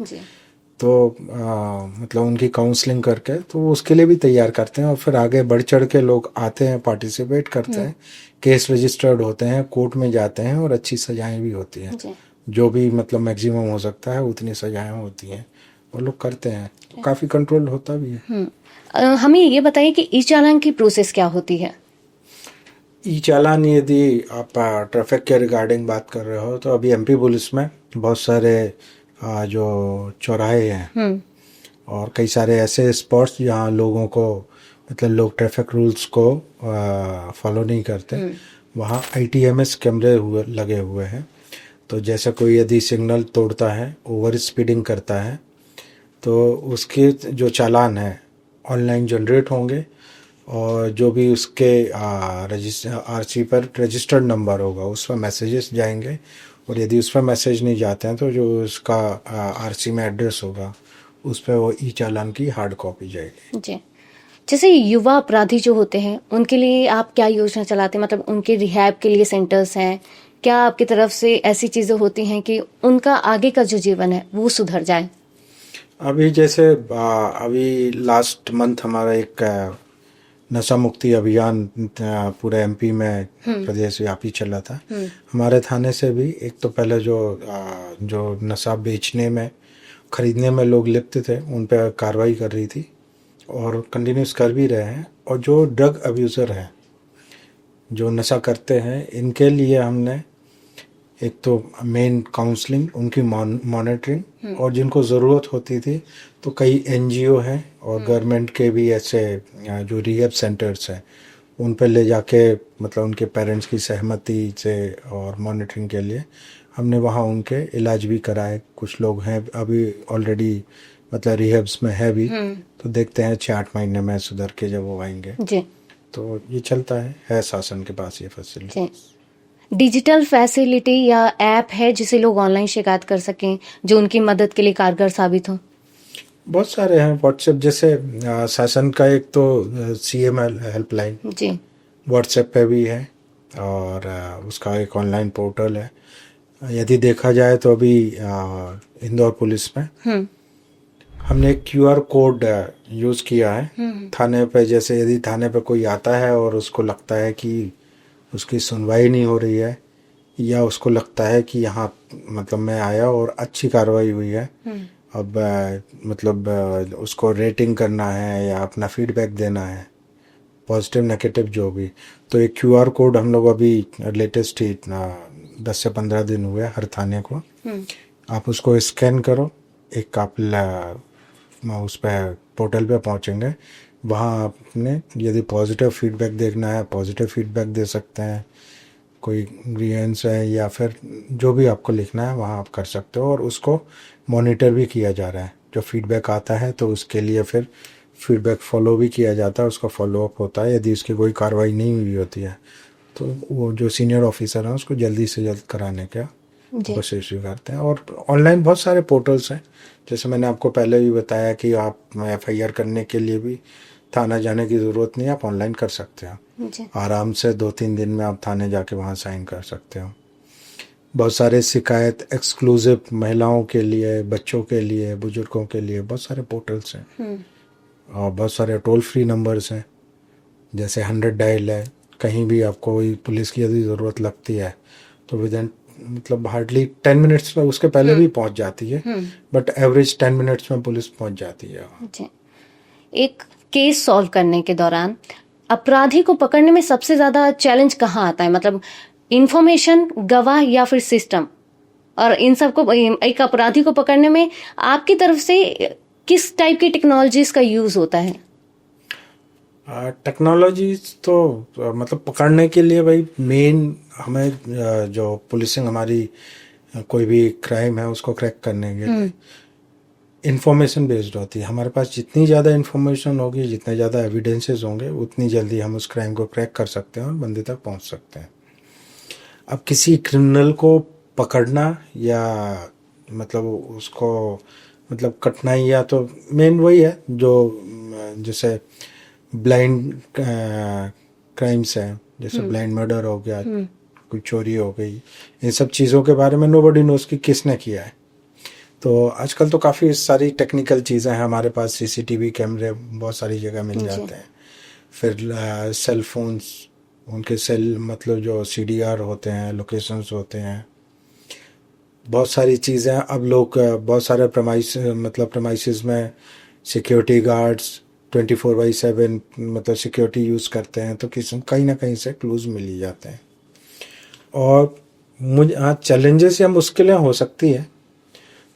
तो मतलब उनकी काउंसलिंग करके तो उसके लिए भी तैयार करते हैं। और फिर आगे बढ़ चढ़ के लोग आते हैं, पार्टिसिपेट करते हैं, केस रजिस्टर्ड होते हैं, कोर्ट में जाते हैं और अच्छी सजाएं भी होती हैं। जो भी मतलब मैक्सिमम हो सकता है उतनी सजाएं होती हैं, वो लोग करते हैं, तो काफ़ी कंट्रोल होता भी है। हमें ये बताइए कि ई चालान की प्रोसेस क्या होती है? ई चालान, यदि आप ट्रैफिक के रिगार्डिंग बात कर रहे हो, तो अभी एमपी पुलिस में बहुत सारे जो चौराहे हैं और कई सारे ऐसे स्पॉट्स जहाँ लोगों को मतलब लोग ट्रैफिक रूल्स को फॉलो नहीं करते, वहाँ ITMS कैमरे लगे हुए हैं। तो जैसे कोई यदि सिग्नल तोड़ता है, ओवर स्पीडिंग करता है, तो उसके जो चालान है ऑनलाइन जनरेट होंगे और जो भी उसके RC पर रजिस्टर्ड नंबर होगा उस पर मैसेजेस जाएंगे। और यदि उस पर मैसेज नहीं जाते हैं तो जो उसका RC में एड्रेस होगा उस पर वो ई चालान की हार्ड कॉपी जाएगी। जी, जैसे युवा अपराधी जो होते हैं उनके लिए आप क्या योजना चलाते हैं? मतलब उनके रिहैब के लिए सेंटर्स हैं क्या? आपकी तरफ से ऐसी चीजें होती हैं कि उनका आगे का जो जीवन है वो सुधर जाए? अभी जैसे अभी लास्ट मंथ हमारा एक नशा मुक्ति अभियान पूरे MP में प्रदेश व्यापी चला था। हमारे थाने से भी एक तो पहले जो नशा बेचने में खरीदने में लोग लिप्त थे उन पर कार्रवाई कर रही थी और कंटिन्यूस कर भी रहे हैं। और जो ड्रग अब्यूज़र हैं, जो नशा करते हैं, इनके लिए हमने एक तो मेन काउंसलिंग, उनकी मॉनिटरिंग, और जिनको ज़रूरत होती थी तो कई NGO हैं और गवर्नमेंट के भी ऐसे जो रिहैब सेंटर्स हैं उन पर ले जाके मतलब उनके पेरेंट्स की सहमति से और मॉनिटरिंग के लिए हमने वहाँ उनके इलाज भी कराए। कुछ लोग हैं अभी ऑलरेडी मतलब रिहैब्स में है भी, तो देखते हैं 6-8 महीने में सुधर के जब वो आएंगे जी। तो ये चलता है शासन के पास ये फैसिलिटी। डिजिटल फैसिलिटी या ऐप है जिसे लोग ऑनलाइन शिकायत कर सकें जो उनकी मदद के लिए कारगर साबित हो? बहुत सारे हैं। व्हाट्सएप जैसे शासन का एक तो CM हेल्पलाइन जी व्हाट्सएप पे भी है और उसका एक ऑनलाइन पोर्टल है। यदि देखा जाए तो अभी इंदौर पुलिस में हमने एक QR कोड यूज़ किया है थाने पे। जैसे यदि थाने पे कोई आता है और उसको लगता है कि उसकी सुनवाई नहीं हो रही है या उसको लगता है कि यहाँ मतलब मैं आया और अच्छी कार्रवाई हुई है, अब मतलब उसको रेटिंग करना है या अपना फीडबैक देना है, पॉजिटिव नेगेटिव जो भी, तो एक QR कोड हम लोग अभी लेटेस्ट ही 10 से 15 दिन हुए हर थाने को। आप उसको स्कैन करो, एक आप उस पर पोर्टल पे पहुँचेंगे, वहाँ आपने यदि पॉजिटिव फीडबैक देखना है पॉजिटिव फीडबैक दे सकते हैं, कोई ग्रीवेंस है या फिर जो भी आपको लिखना है वहाँ आप कर सकते हो। और उसको मॉनिटर भी किया जा रहा है। जो फीडबैक आता है तो उसके लिए फिर फीडबैक फॉलो भी किया जाता है, उसका फॉलोअप होता है। यदि उसकी कोई कार्रवाई नहीं हुई होती है तो वो जो सीनियर ऑफिसर हैं उसको जल्दी से जल्द कराने का कोशिश भी करते हैं। और ऑनलाइन बहुत सारे पोर्टल्स हैं, जैसे मैंने आपको पहले भी बताया कि आप FIR करने के लिए भी थाना जाने की ज़रूरत नहीं है, आप ऑनलाइन कर सकते हो आराम से। 2-3 दिन में आप थाने जाके वहाँ साइन कर सकते हो। बहुत सारे शिकायत एक्सक्लूसिव महिलाओं के लिए, बच्चों के लिए, बुजुर्गों के लिए बहुत सारे पोर्टल्स हैं और बहुत सारे टोल फ्री नंबर्स हैं। जैसे 100 डायल है, कहीं भी आपको कोई पुलिस की यदि ज़रूरत लगती है तो विदिन मतलब हार्डली 10 मिनट्स में, उसके पहले भी पहुंच जाती है, बट एवरेज 10 मिनट्स में पुलिस पहुंच जाती है। एक केस सॉल्व करने के दौरान अपराधी को पकड़ने में सबसे ज्यादा चैलेंज कहाँ आता है? मतलब इंफॉर्मेशन, गवाह या फिर सिस्टम? और इन सबको एक अपराधी को पकड़ने में आपकी तरफ से किस टाइप की टेक्नोलॉजीज का यूज होता है? टेक्नोलॉजीज तो मतलब पकड़ने के लिए भाई मेन हमें जो पुलिसिंग हमारी कोई भी क्राइम है उसको क्रैक करने के लिए इंफॉर्मेशन बेस्ड होती है। हमारे पास जितनी ज़्यादा इंफॉर्मेशन होगी, जितने ज़्यादा एविडेंसेस होंगे, उतनी जल्दी हम उस क्राइम को क्रैक कर सकते हैं और बंदे तक पहुंच सकते हैं। अब किसी क्रिमिनल को पकड़ना या मतलब उसको मतलब कठिनाई, या तो मेन वही है जो जैसे ब्लाइंड क्राइम्स हैं, जैसे ब्लाइंड मर्डर हो गया, कोई चोरी हो गई, इन सब चीज़ों के बारे में नोबडी नोज कि किसने किया है। तो आजकल तो काफ़ी सारी टेक्निकल चीज़ें हैं हमारे पास, सीसीटीवी कैमरे बहुत सारी जगह मिल जाते हैं। फिर सेल फोन्स, उनके सेल मतलब जो सीडीआर होते हैं, लोकेशंस होते हैं, बहुत सारी चीज़ें। अब लोग बहुत सारे प्रमाइसिस में सिक्योरिटी गार्ड्स 24/7 मतलब सिक्योरिटी यूज़ करते हैं, तो कहीं ना कहीं से क्लूज मिल ही जाते हैं। और मुझे हाँ, चैलेंजेस या मुश्किलें हो सकती है,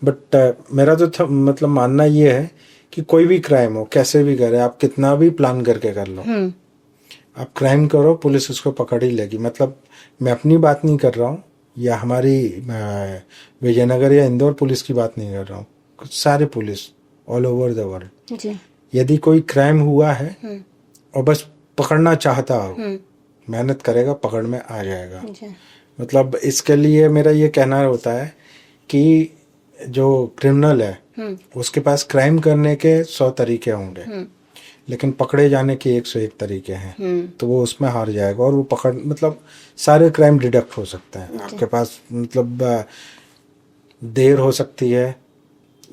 बट मेरा तो मतलब मानना ये है कि कोई भी क्राइम हो, कैसे भी करे, आप कितना भी प्लान करके कर लो, आप क्राइम करो, पुलिस उसको पकड़ ही लेगी। मतलब मैं अपनी बात नहीं कर रहा हूँ, या हमारी विजयनगर या इंदौर पुलिस की बात नहीं कर रहा हूँ, सारे police all over the world, यदि कोई क्राइम हुआ है और बस पकड़ना चाहता हो, मेहनत करेगा, पकड़ में आ जाएगा। मतलब इसके लिए मेरा ये कहना होता है कि जो क्रिमिनल है उसके पास क्राइम करने के 100 तरीके होंगे, लेकिन पकड़े जाने के 101 तरीके हैं, तो वो उसमें हार जाएगा। और वो पकड़ मतलब सारे क्राइम डिडक्ट हो सकते हैं आपके पास। मतलब देर हो सकती है,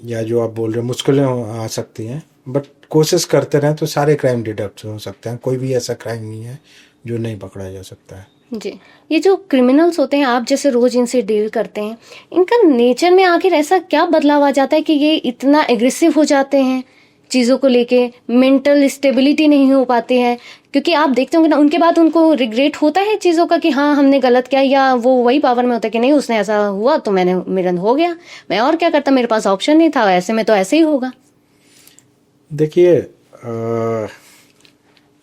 या जो आप बोल रहे हैं मुश्किलें आ सकती हैं, बट कोशिश करते रहें तो सारे क्राइम डिडक्ट हो सकते हैं। कोई भी ऐसा क्राइम नहीं है जो नहीं पकड़ा जा सकता है। जी, ये जो क्रिमिनल्स होते हैं, आप जैसे रोज इनसे डील करते हैं, इनका नेचर में आखिर ऐसा क्या बदलाव आ जाता है कि ये इतना एग्रेसिव हो जाते हैं चीज़ों को लेके, मेंटल स्टेबिलिटी नहीं हो पाती है? क्योंकि आप देखते होंगे ना, उनके बाद उनको रिग्रेट होता है चीज़ों का कि हाँ हमने गलत किया, या वो वही पावर में होता है कि नहीं उसने ऐसा हुआ तो मेरा हो गया, मैं और क्या करता, मेरे पास ऑप्शन नहीं था, ऐसे में तो ऐसे ही होगा। देखिए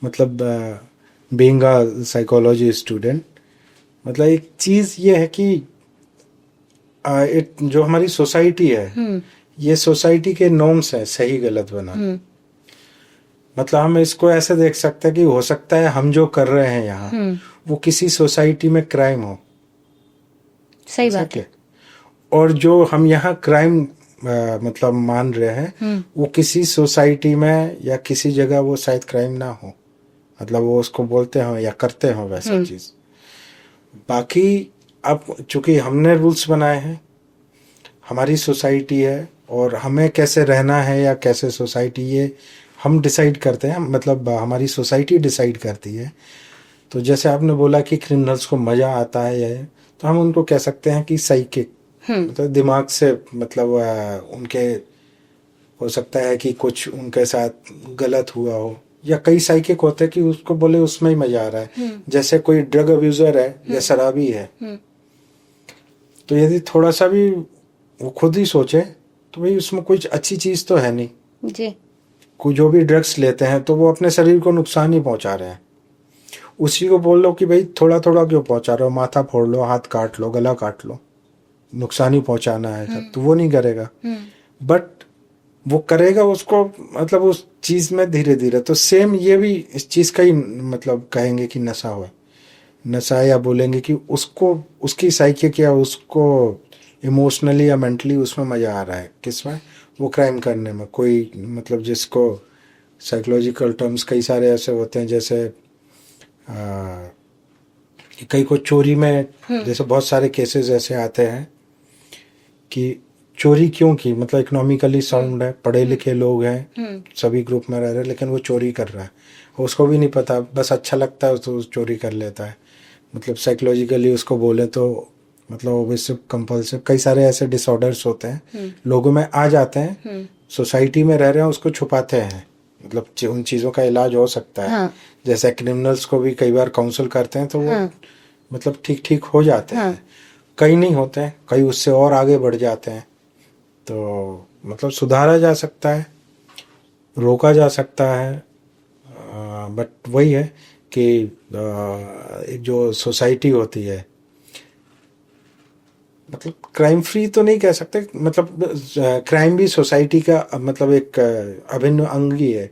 मतलब बीइंग अ साइकोलॉजी स्टूडेंट, मतलब एक चीज़ ये है कि जो हमारी सोसाइटी है, ये सोसाइटी के नॉर्म्स हैं, सही गलत बना। मतलब हम इसको ऐसे देख सकते हैं कि हो सकता है हम जो कर रहे हैं यहाँ वो किसी सोसाइटी में क्राइम हो। सही बात है। और जो हम यहाँ क्राइम मतलब मान रहे हैं वो किसी सोसाइटी में या किसी जगह वो शायद क्राइम ना हो, मतलब वो उसको बोलते हो या करते हो वैसा चीज। बाकी अब चूंकि हमने रूल्स बनाए हैं, हमारी सोसाइटी है, और हमें कैसे रहना है या कैसे सोसाइटी, ये हम डिसाइड करते हैं, मतलब हमारी सोसाइटी डिसाइड करती है। तो जैसे आपने बोला कि क्रिमिनल्स को मजा आता है, तो हम उनको कह सकते हैं कि साइकिक, मतलब दिमाग से, मतलब उनके हो सकता है कि कुछ उनके साथ गलत हुआ हो, या कई साइकिक होते हैं कि उसको बोले उसमें ही मजा आ रहा है। जैसे कोई ड्रग अब्यूजर है या शराबी है, तो यदि थोड़ा सा भी वो खुद ही सोचे तो भाई उसमें कुछ अच्छी चीज तो है नहीं जी। कोई जो भी ड्रग्स लेते हैं तो वो अपने शरीर को नुकसान ही पहुंचा रहे हैं। उसी को बोल लो कि भाई थोड़ा थोड़ा क्यों पहुंचा रहे हो, माथा फोड़ लो, हाथ काट लो, गला काट लो, नुकसान ही पहुंचाना है सब, तो वो नहीं करेगा। बट वो करेगा उसको, मतलब उस चीज में धीरे धीरे। तो सेम ये भी इस चीज का ही मतलब कहेंगे कि नशा हो, नशा, या बोलेंगे कि उसको उसकी साइकिक या उसको इमोशनली या मेंटली उसमें मजा आ रहा है, किसमें, वो क्राइम करने में। कोई मतलब जिसको साइकोलॉजिकल टर्म्स कई सारे ऐसे होते हैं, जैसे कई को चोरी में, जैसे बहुत सारे केसेस ऐसे आते हैं कि चोरी क्यों की, मतलब इकोनॉमिकली साउंड है, पढ़े लिखे लोग हैं, सभी ग्रुप में रह रहे हैं, लेकिन वो चोरी कर रहा है, उसको भी नहीं पता, बस अच्छा लगता है तो चोरी कर लेता है। मतलब साइकोलॉजिकली उसको बोले तो मतलब ओबेसिव कंपल्सिव, कई सारे ऐसे डिसऑर्डर्स होते हैं लोगों में आ जाते हैं, सोसाइटी में रह रहे हैं, उसको छुपाते हैं। मतलब उन चीज़ों का इलाज हो सकता है। हाँ। जैसे क्रिमिनल्स को भी कई बार काउंसल करते हैं तो वो मतलब ठीक ठीक हो जाते हैं। कई नहीं होते हैं, कई उससे और आगे बढ़ जाते हैं। तो मतलब सुधारा जा सकता है, रोका जा सकता है, बट वही है कि जो सोसाइटी होती है मतलब क्राइम फ्री तो नहीं कह सकते, मतलब क्राइम भी सोसाइटी का मतलब एक अभिन्न अंग ही है।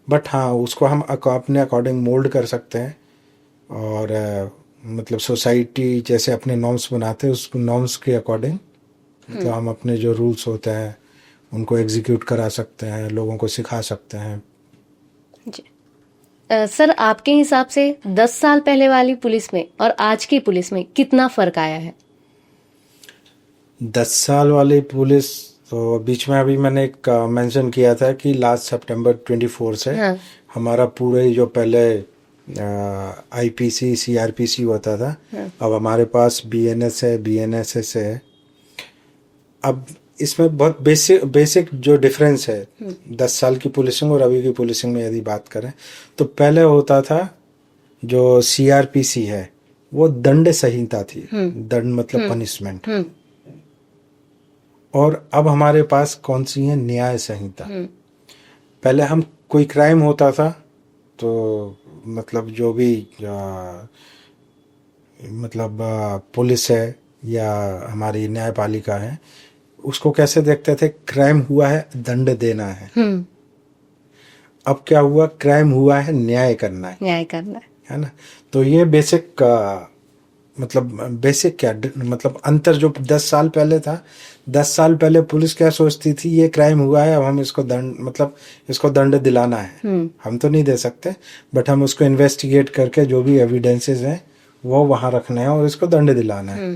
बट हाँ, उसको हम अपने अकॉर्डिंग मोल्ड कर सकते हैं। और मतलब सोसाइटी जैसे अपने नॉर्म्स बनाते हैं, उस नॉर्म्स के अकॉर्डिंग मतलब हम अपने जो रूल्स होते हैं उनको एग्जीक्यूट करा सकते हैं, लोगों को सिखा सकते हैं। जी। सर, आपके हिसाब से 10 साल पहले वाली पुलिस में और आज की पुलिस में कितना फर्क आया है? 10 साल वाली पुलिस तो बीच में अभी मैंने एक मेंशन किया था कि लास्ट सितंबर 24 से हाँ। हमारा पूरे जो पहले आईपीसी सीआरपीसी होता था, अब हमारे पास बीएनएस है, बीएनएसएस है। अब इसमें बहुत बेसिक जो डिफरेंस है 10 साल की पुलिसिंग और अभी की पुलिसिंग में यदि बात करें तो पहले होता था जो सीआरपीसी है वो दंड संहिता थी, दंड मतलब पनिशमेंट। और अब हमारे पास कौन सी है, न्याय संहिता। पहले हम कोई क्राइम होता था तो मतलब जो भी मतलब पुलिस है या हमारी न्यायपालिका है उसको कैसे देखते थे, क्राइम हुआ है दंड देना है। अब क्या हुआ, क्राइम हुआ है न्याय करना है, न्याय करना है ना। तो ये बेसिक मतलब बेसिक क्या मतलब अंतर जो 10 साल पहले था, 10 साल पहले पुलिस क्या सोचती थी, ये क्राइम हुआ है अब हम इसको दंड मतलब इसको दंड दिलाना है। हम तो नहीं दे सकते बट हम उसको इन्वेस्टिगेट करके जो भी एविडेंसेस हैं वो वहां रखने हैं और इसको दंड दिलाना है।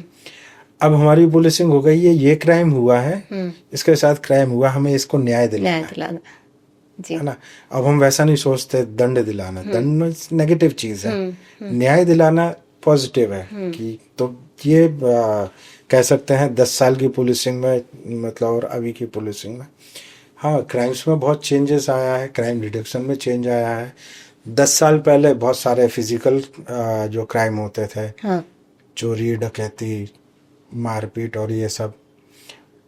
अब हमारी पुलिसिंग हो गई है, ये क्राइम हुआ है, इसके साथ क्राइम हुआ, हमें इसको न्याय दिलाना है। जी। है ना। अब हम वैसा नहीं सोचते दंड दिलाना, दंड नेगेटिव चीज है, न्याय दिलाना पॉजिटिव है। कि तो ये कह सकते हैं 10 साल की पुलिसिंग में मतलब और अभी की पुलिसिंग में हाँ क्राइम्स में बहुत चेंजेस आया है, क्राइम डिटेक्शन में चेंज आया है। 10 साल पहले बहुत सारे फिजिकल जो क्राइम होते थे, चोरी डकैती मारपीट और ये सब,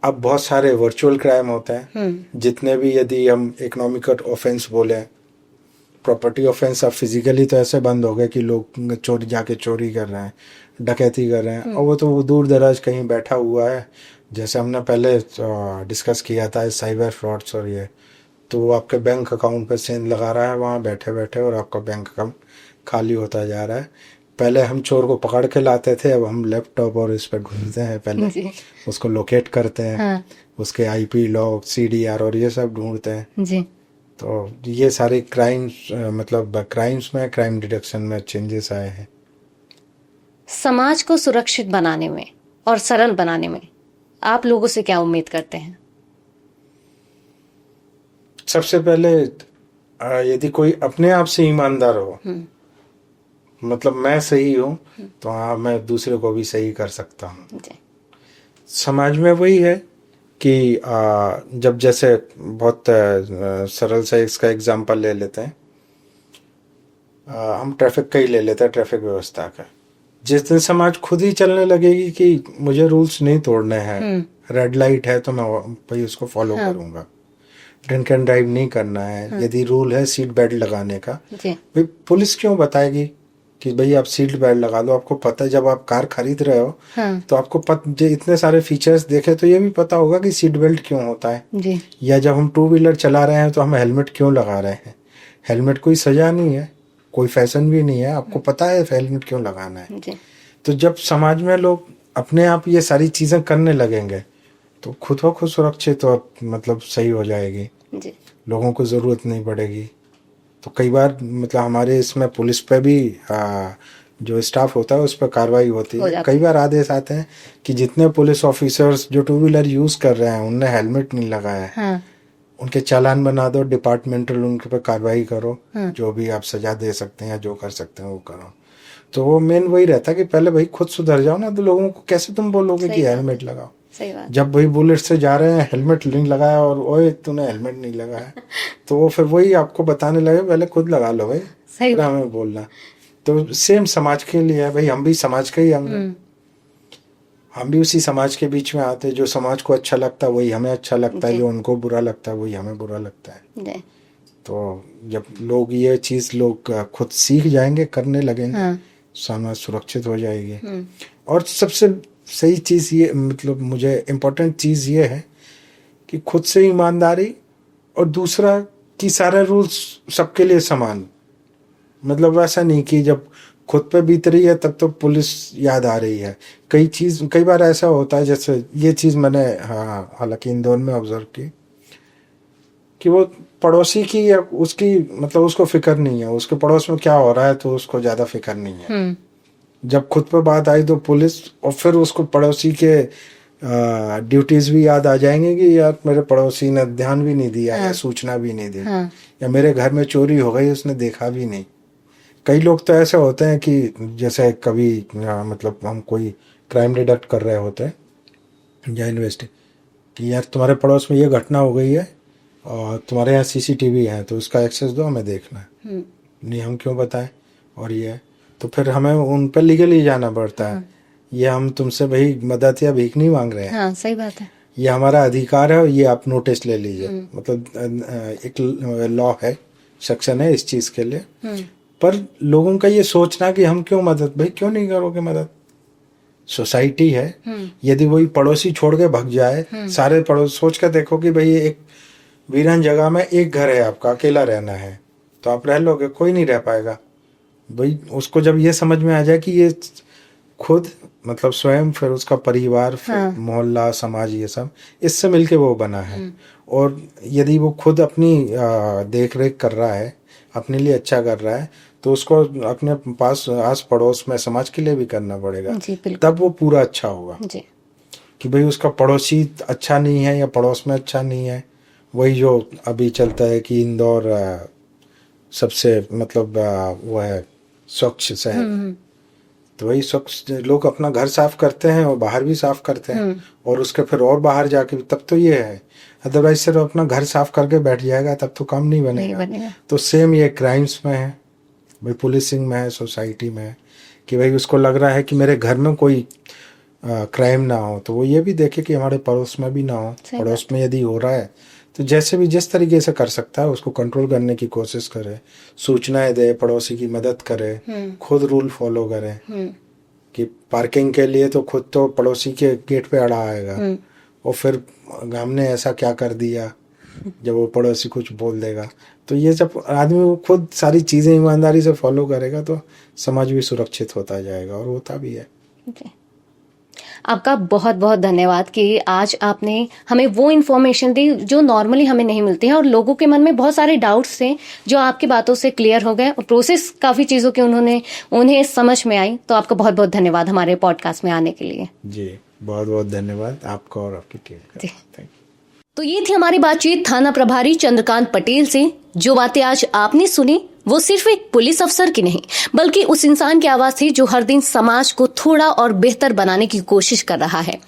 अब बहुत सारे वर्चुअल क्राइम होते हैं। जितने भी यदि हम इकोनॉमिकल ऑफेंस बोले, प्रॉपर्टी ऑफेंस अब फिजिकली तो ऐसे बंद हो गए कि लोग चोरी जाके चोरी कर रहे हैं, डकैती कर रहे हैं, और वो तो वो दूर दराज कहीं बैठा हुआ है। जैसे हमने पहले डिस्कस किया था साइबर फ्रॉड्स और ये, तो वो आपके बैंक अकाउंट पे सेंध लगा रहा है वहाँ बैठे बैठे और आपका बैंक अकाउंट खाली होता जा रहा है। पहले हम चोर को पकड़ के लाते थे, अब हम लैपटॉप और इस पर ढूंढते हैं, पहले उसको लोकेट करते हैं, उसके आईपी लॉग सीडीआर और ये सब ढूंढते हैं जी। तो ये सारे क्राइम्स मतलब क्राइम्स में क्राइम डिटेक्शन में चेंजेस आए हैं। समाज को सुरक्षित बनाने में और सरल बनाने में आप लोगों से क्या उम्मीद करते हैं? सबसे पहले यदि कोई अपने आप से ईमानदार हो, मतलब मैं सही हूँ तो हाँ मैं दूसरे को भी सही कर सकता हूँ। समाज में वही है कि जब जैसे बहुत सरल से इसका एग्जांपल ले लेते हैं, हम ट्रैफिक का ही ले लेते हैं, ट्रैफिक व्यवस्था का। जिस दिन समाज खुद ही चलने लगेगी कि मुझे रूल्स नहीं तोड़ने हैं, रेड लाइट है तो मैं भाई उसको फॉलो करूंगा, ड्रिंक एंड ड्राइव नहीं करना है, यदि रूल है सीट बेल्ट लगाने का, भाई पुलिस क्यों बताएगी कि भाई आप सीट बेल्ट लगा लो। आपको पता है जब आप कार खरीद रहे हो तो आपको इतने सारे फीचर्स देखे तो ये भी पता होगा कि सीट बेल्ट क्यों होता है जी। या जब हम 2 व्हीलर चला रहे हैं तो हम हेलमेट क्यों लगा रहे हैं। हेलमेट कोई सजा नहीं है, कोई फैशन भी नहीं है, आपको पता है हेलमेट क्यों लगाना है जी। तो जब समाज में लोग अपने आप ये सारी चीजें करने लगेंगे तो खुद ब खुद सुरक्षित और मतलब सही हो जाएगी जी। लोगों को जरूरत नहीं पड़ेगी। तो कई बार मतलब हमारे इसमें पुलिस पे भी जो स्टाफ होता है उस पर कार्रवाई होती है। कई बार आदेश आते हैं कि जितने पुलिस ऑफिसर्स जो 2 व्हीलर यूज कर रहे हैं उनने हेलमेट नहीं लगाया है, उनके चालान बना दो, डिपार्टमेंटल उनके पे कार्रवाई करो, जो भी आप सजा दे सकते हैं या जो कर सकते हैं वो करो। तो वो मेन वही रहता है कि पहले भाई खुद सुधर जाओ ना, तो लोगों को कैसे तुम बोलोगे कि हेलमेट लगाओ। जब भाई बुलेट से जा रहे हैं हेलमेट नहीं लगाया और ओए तूने हेलमेट नहीं लगाया तो वो फिर वही आपको बताने लगे पहले खुद लगा लो भाई, फिर हमें बोलना। तो सेम समाज के लिए है भाई, हम भी समाज का ही अंग हैं, हम भी उसी समाज के बीच में आते हैं। जो समाज को अच्छा लगता है वही हमें अच्छा लगता है, जो उनको बुरा लगता है वही हमें बुरा लगता है। तो जब लोग ये चीज लोग खुद सीख जाएंगे, करने लगेंगे, समाज सुरक्षित हो जाएगी। और सबसे सही चीज़ ये मतलब मुझे इम्पोर्टेंट चीज़ ये है कि खुद से ईमानदारी और दूसरा कि सारे रूल्स सबके लिए समान। मतलब वैसा नहीं कि जब खुद पे बीत रही है तब तो पुलिस याद आ रही है। कई बार ऐसा होता है, जैसे ये चीज़ मैंने हाँ हालांकि इंदौर में ऑब्जर्व की कि वो पड़ोसी की या उसकी मतलब उसको फिक्र नहीं है, उसके पड़ोस में क्या हो रहा है तो उसको ज़्यादा फिक्र नहीं है। जब खुद पे बात आई तो पुलिस, और फिर उसको पड़ोसी के ड्यूटीज भी याद आ जाएंगे कि यार मेरे पड़ोसी ने ध्यान भी नहीं दिया या सूचना भी नहीं दी, या मेरे घर में चोरी हो गई उसने देखा भी नहीं। कई लोग तो ऐसे होते हैं कि जैसे कभी मतलब हम कोई क्राइम डिटेक्ट कर रहे होते हैं या इन्वेस्टिग कि यार तुम्हारे पड़ोस में ये घटना हो गई है और तुम्हारे यहाँ सीसीटीवी है तो उसका एक्सेस दो, हमें देखना है। नहीं हम क्यों बताएं, और ये है तो फिर हमें उन पर लीगली जाना पड़ता है। ये हम तुमसे भाई मदद या भीख नहीं मांग रहे हैं। हाँ, सही बात है। ये हमारा अधिकार है और ये आप नोटिस ले लीजिए। मतलब एक लॉ है, सेक्शन है इस चीज के लिए। पर लोगों का ये सोचना कि हम क्यों मदद, भाई क्यों नहीं करोगे मदद, सोसाइटी है। यदि वही पड़ोसी छोड़ के भग जाए, सारे पड़ोस सोच कर देखो कि भाई एक वीरान जगह में एक घर है आपका, अकेला रहना है तो आप रह लोगे, कोई नहीं रह पाएगा। भाई उसको जब ये समझ में आ जाए कि ये खुद मतलब स्वयं, फिर उसका परिवार, फिर मोहल्ला, समाज, ये सब इससे मिलके वो बना है। और यदि वो खुद अपनी देख रेख कर रहा है, अपने लिए अच्छा कर रहा है, तो उसको अपने पास आस पड़ोस में समाज के लिए भी करना पड़ेगा, तब वो पूरा अच्छा होगा। कि भाई उसका पड़ोसी अच्छा नहीं है या पड़ोस में अच्छा नहीं है। वही जो अभी चलता है कि इंदौर सबसे मतलब वो है स्वच्छ शहर, तो वही स्वच्छ लोग अपना घर साफ करते हैं और बाहर भी साफ करते हैं, और उसके फिर और बाहर जाके तब तो ये है। अदरवाइज सिर्फ अपना घर साफ करके बैठ जाएगा तब तो काम नहीं बनेगा। तो सेम ये क्राइम्स में है, भाई पुलिसिंग में है, सोसाइटी में है कि भाई उसको लग रहा है कि मेरे घर में कोई क्राइम ना हो, तो वो ये भी देखे कि हमारे पड़ोस में भी ना हो। पड़ोस में यदि हो रहा है तो जैसे भी जिस तरीके से कर सकता है उसको कंट्रोल करने की कोशिश करे, सूचनाएं दे, पड़ोसी की मदद करे, खुद रूल फॉलो करे। कि पार्किंग के लिए तो खुद तो पड़ोसी के गेट पे अड़ा आएगा, और फिर हमने ऐसा क्या कर दिया जब वो पड़ोसी कुछ बोल देगा। तो ये जब आदमी वो खुद सारी चीजें ईमानदारी से फॉलो करेगा तो समाज भी सुरक्षित होता जाएगा, और होता भी है। आपका बहुत बहुत धन्यवाद कि आज आपने हमें वो इन्फॉर्मेशन दी जो नॉर्मली हमें नहीं मिलती है, और लोगों के मन में बहुत सारे डाउट्स थे जो आपकी बातों से क्लियर हो गए, और प्रोसेस काफी चीजों की उन्हें समझ में आई। तो आपका बहुत बहुत धन्यवाद हमारे पॉडकास्ट में आने के लिए। जी बहुत बहुत धन्यवाद आपका और आपकी टीम का। Thank you. तो ये थी हमारी बातचीत थाना प्रभारी चंद्रकांत पटेल से। जो बातें आज आपने सुनी वो सिर्फ एक पुलिस अफसर की नहीं बल्कि उस इंसान की आवाज थी जो हर दिन समाज को थोड़ा और बेहतर बनाने की कोशिश कर रहा है।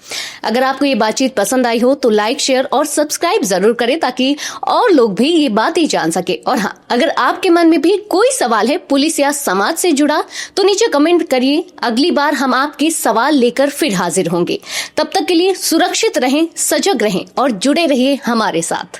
अगर आपको ये बातचीत पसंद आई हो तो लाइक, शेयर और सब्सक्राइब जरूर करें ताकि और लोग भी ये बातें जान सके। और हाँ, अगर आपके मन में भी कोई सवाल है पुलिस या समाज से जुड़ा तो नीचे कमेंट करिए। अगली बार हम आपके सवाल लेकर फिर हाजिर होंगे। तब तक के लिए सुरक्षित रहें, सजग रहें और जुड़े रहिए हमारे साथ।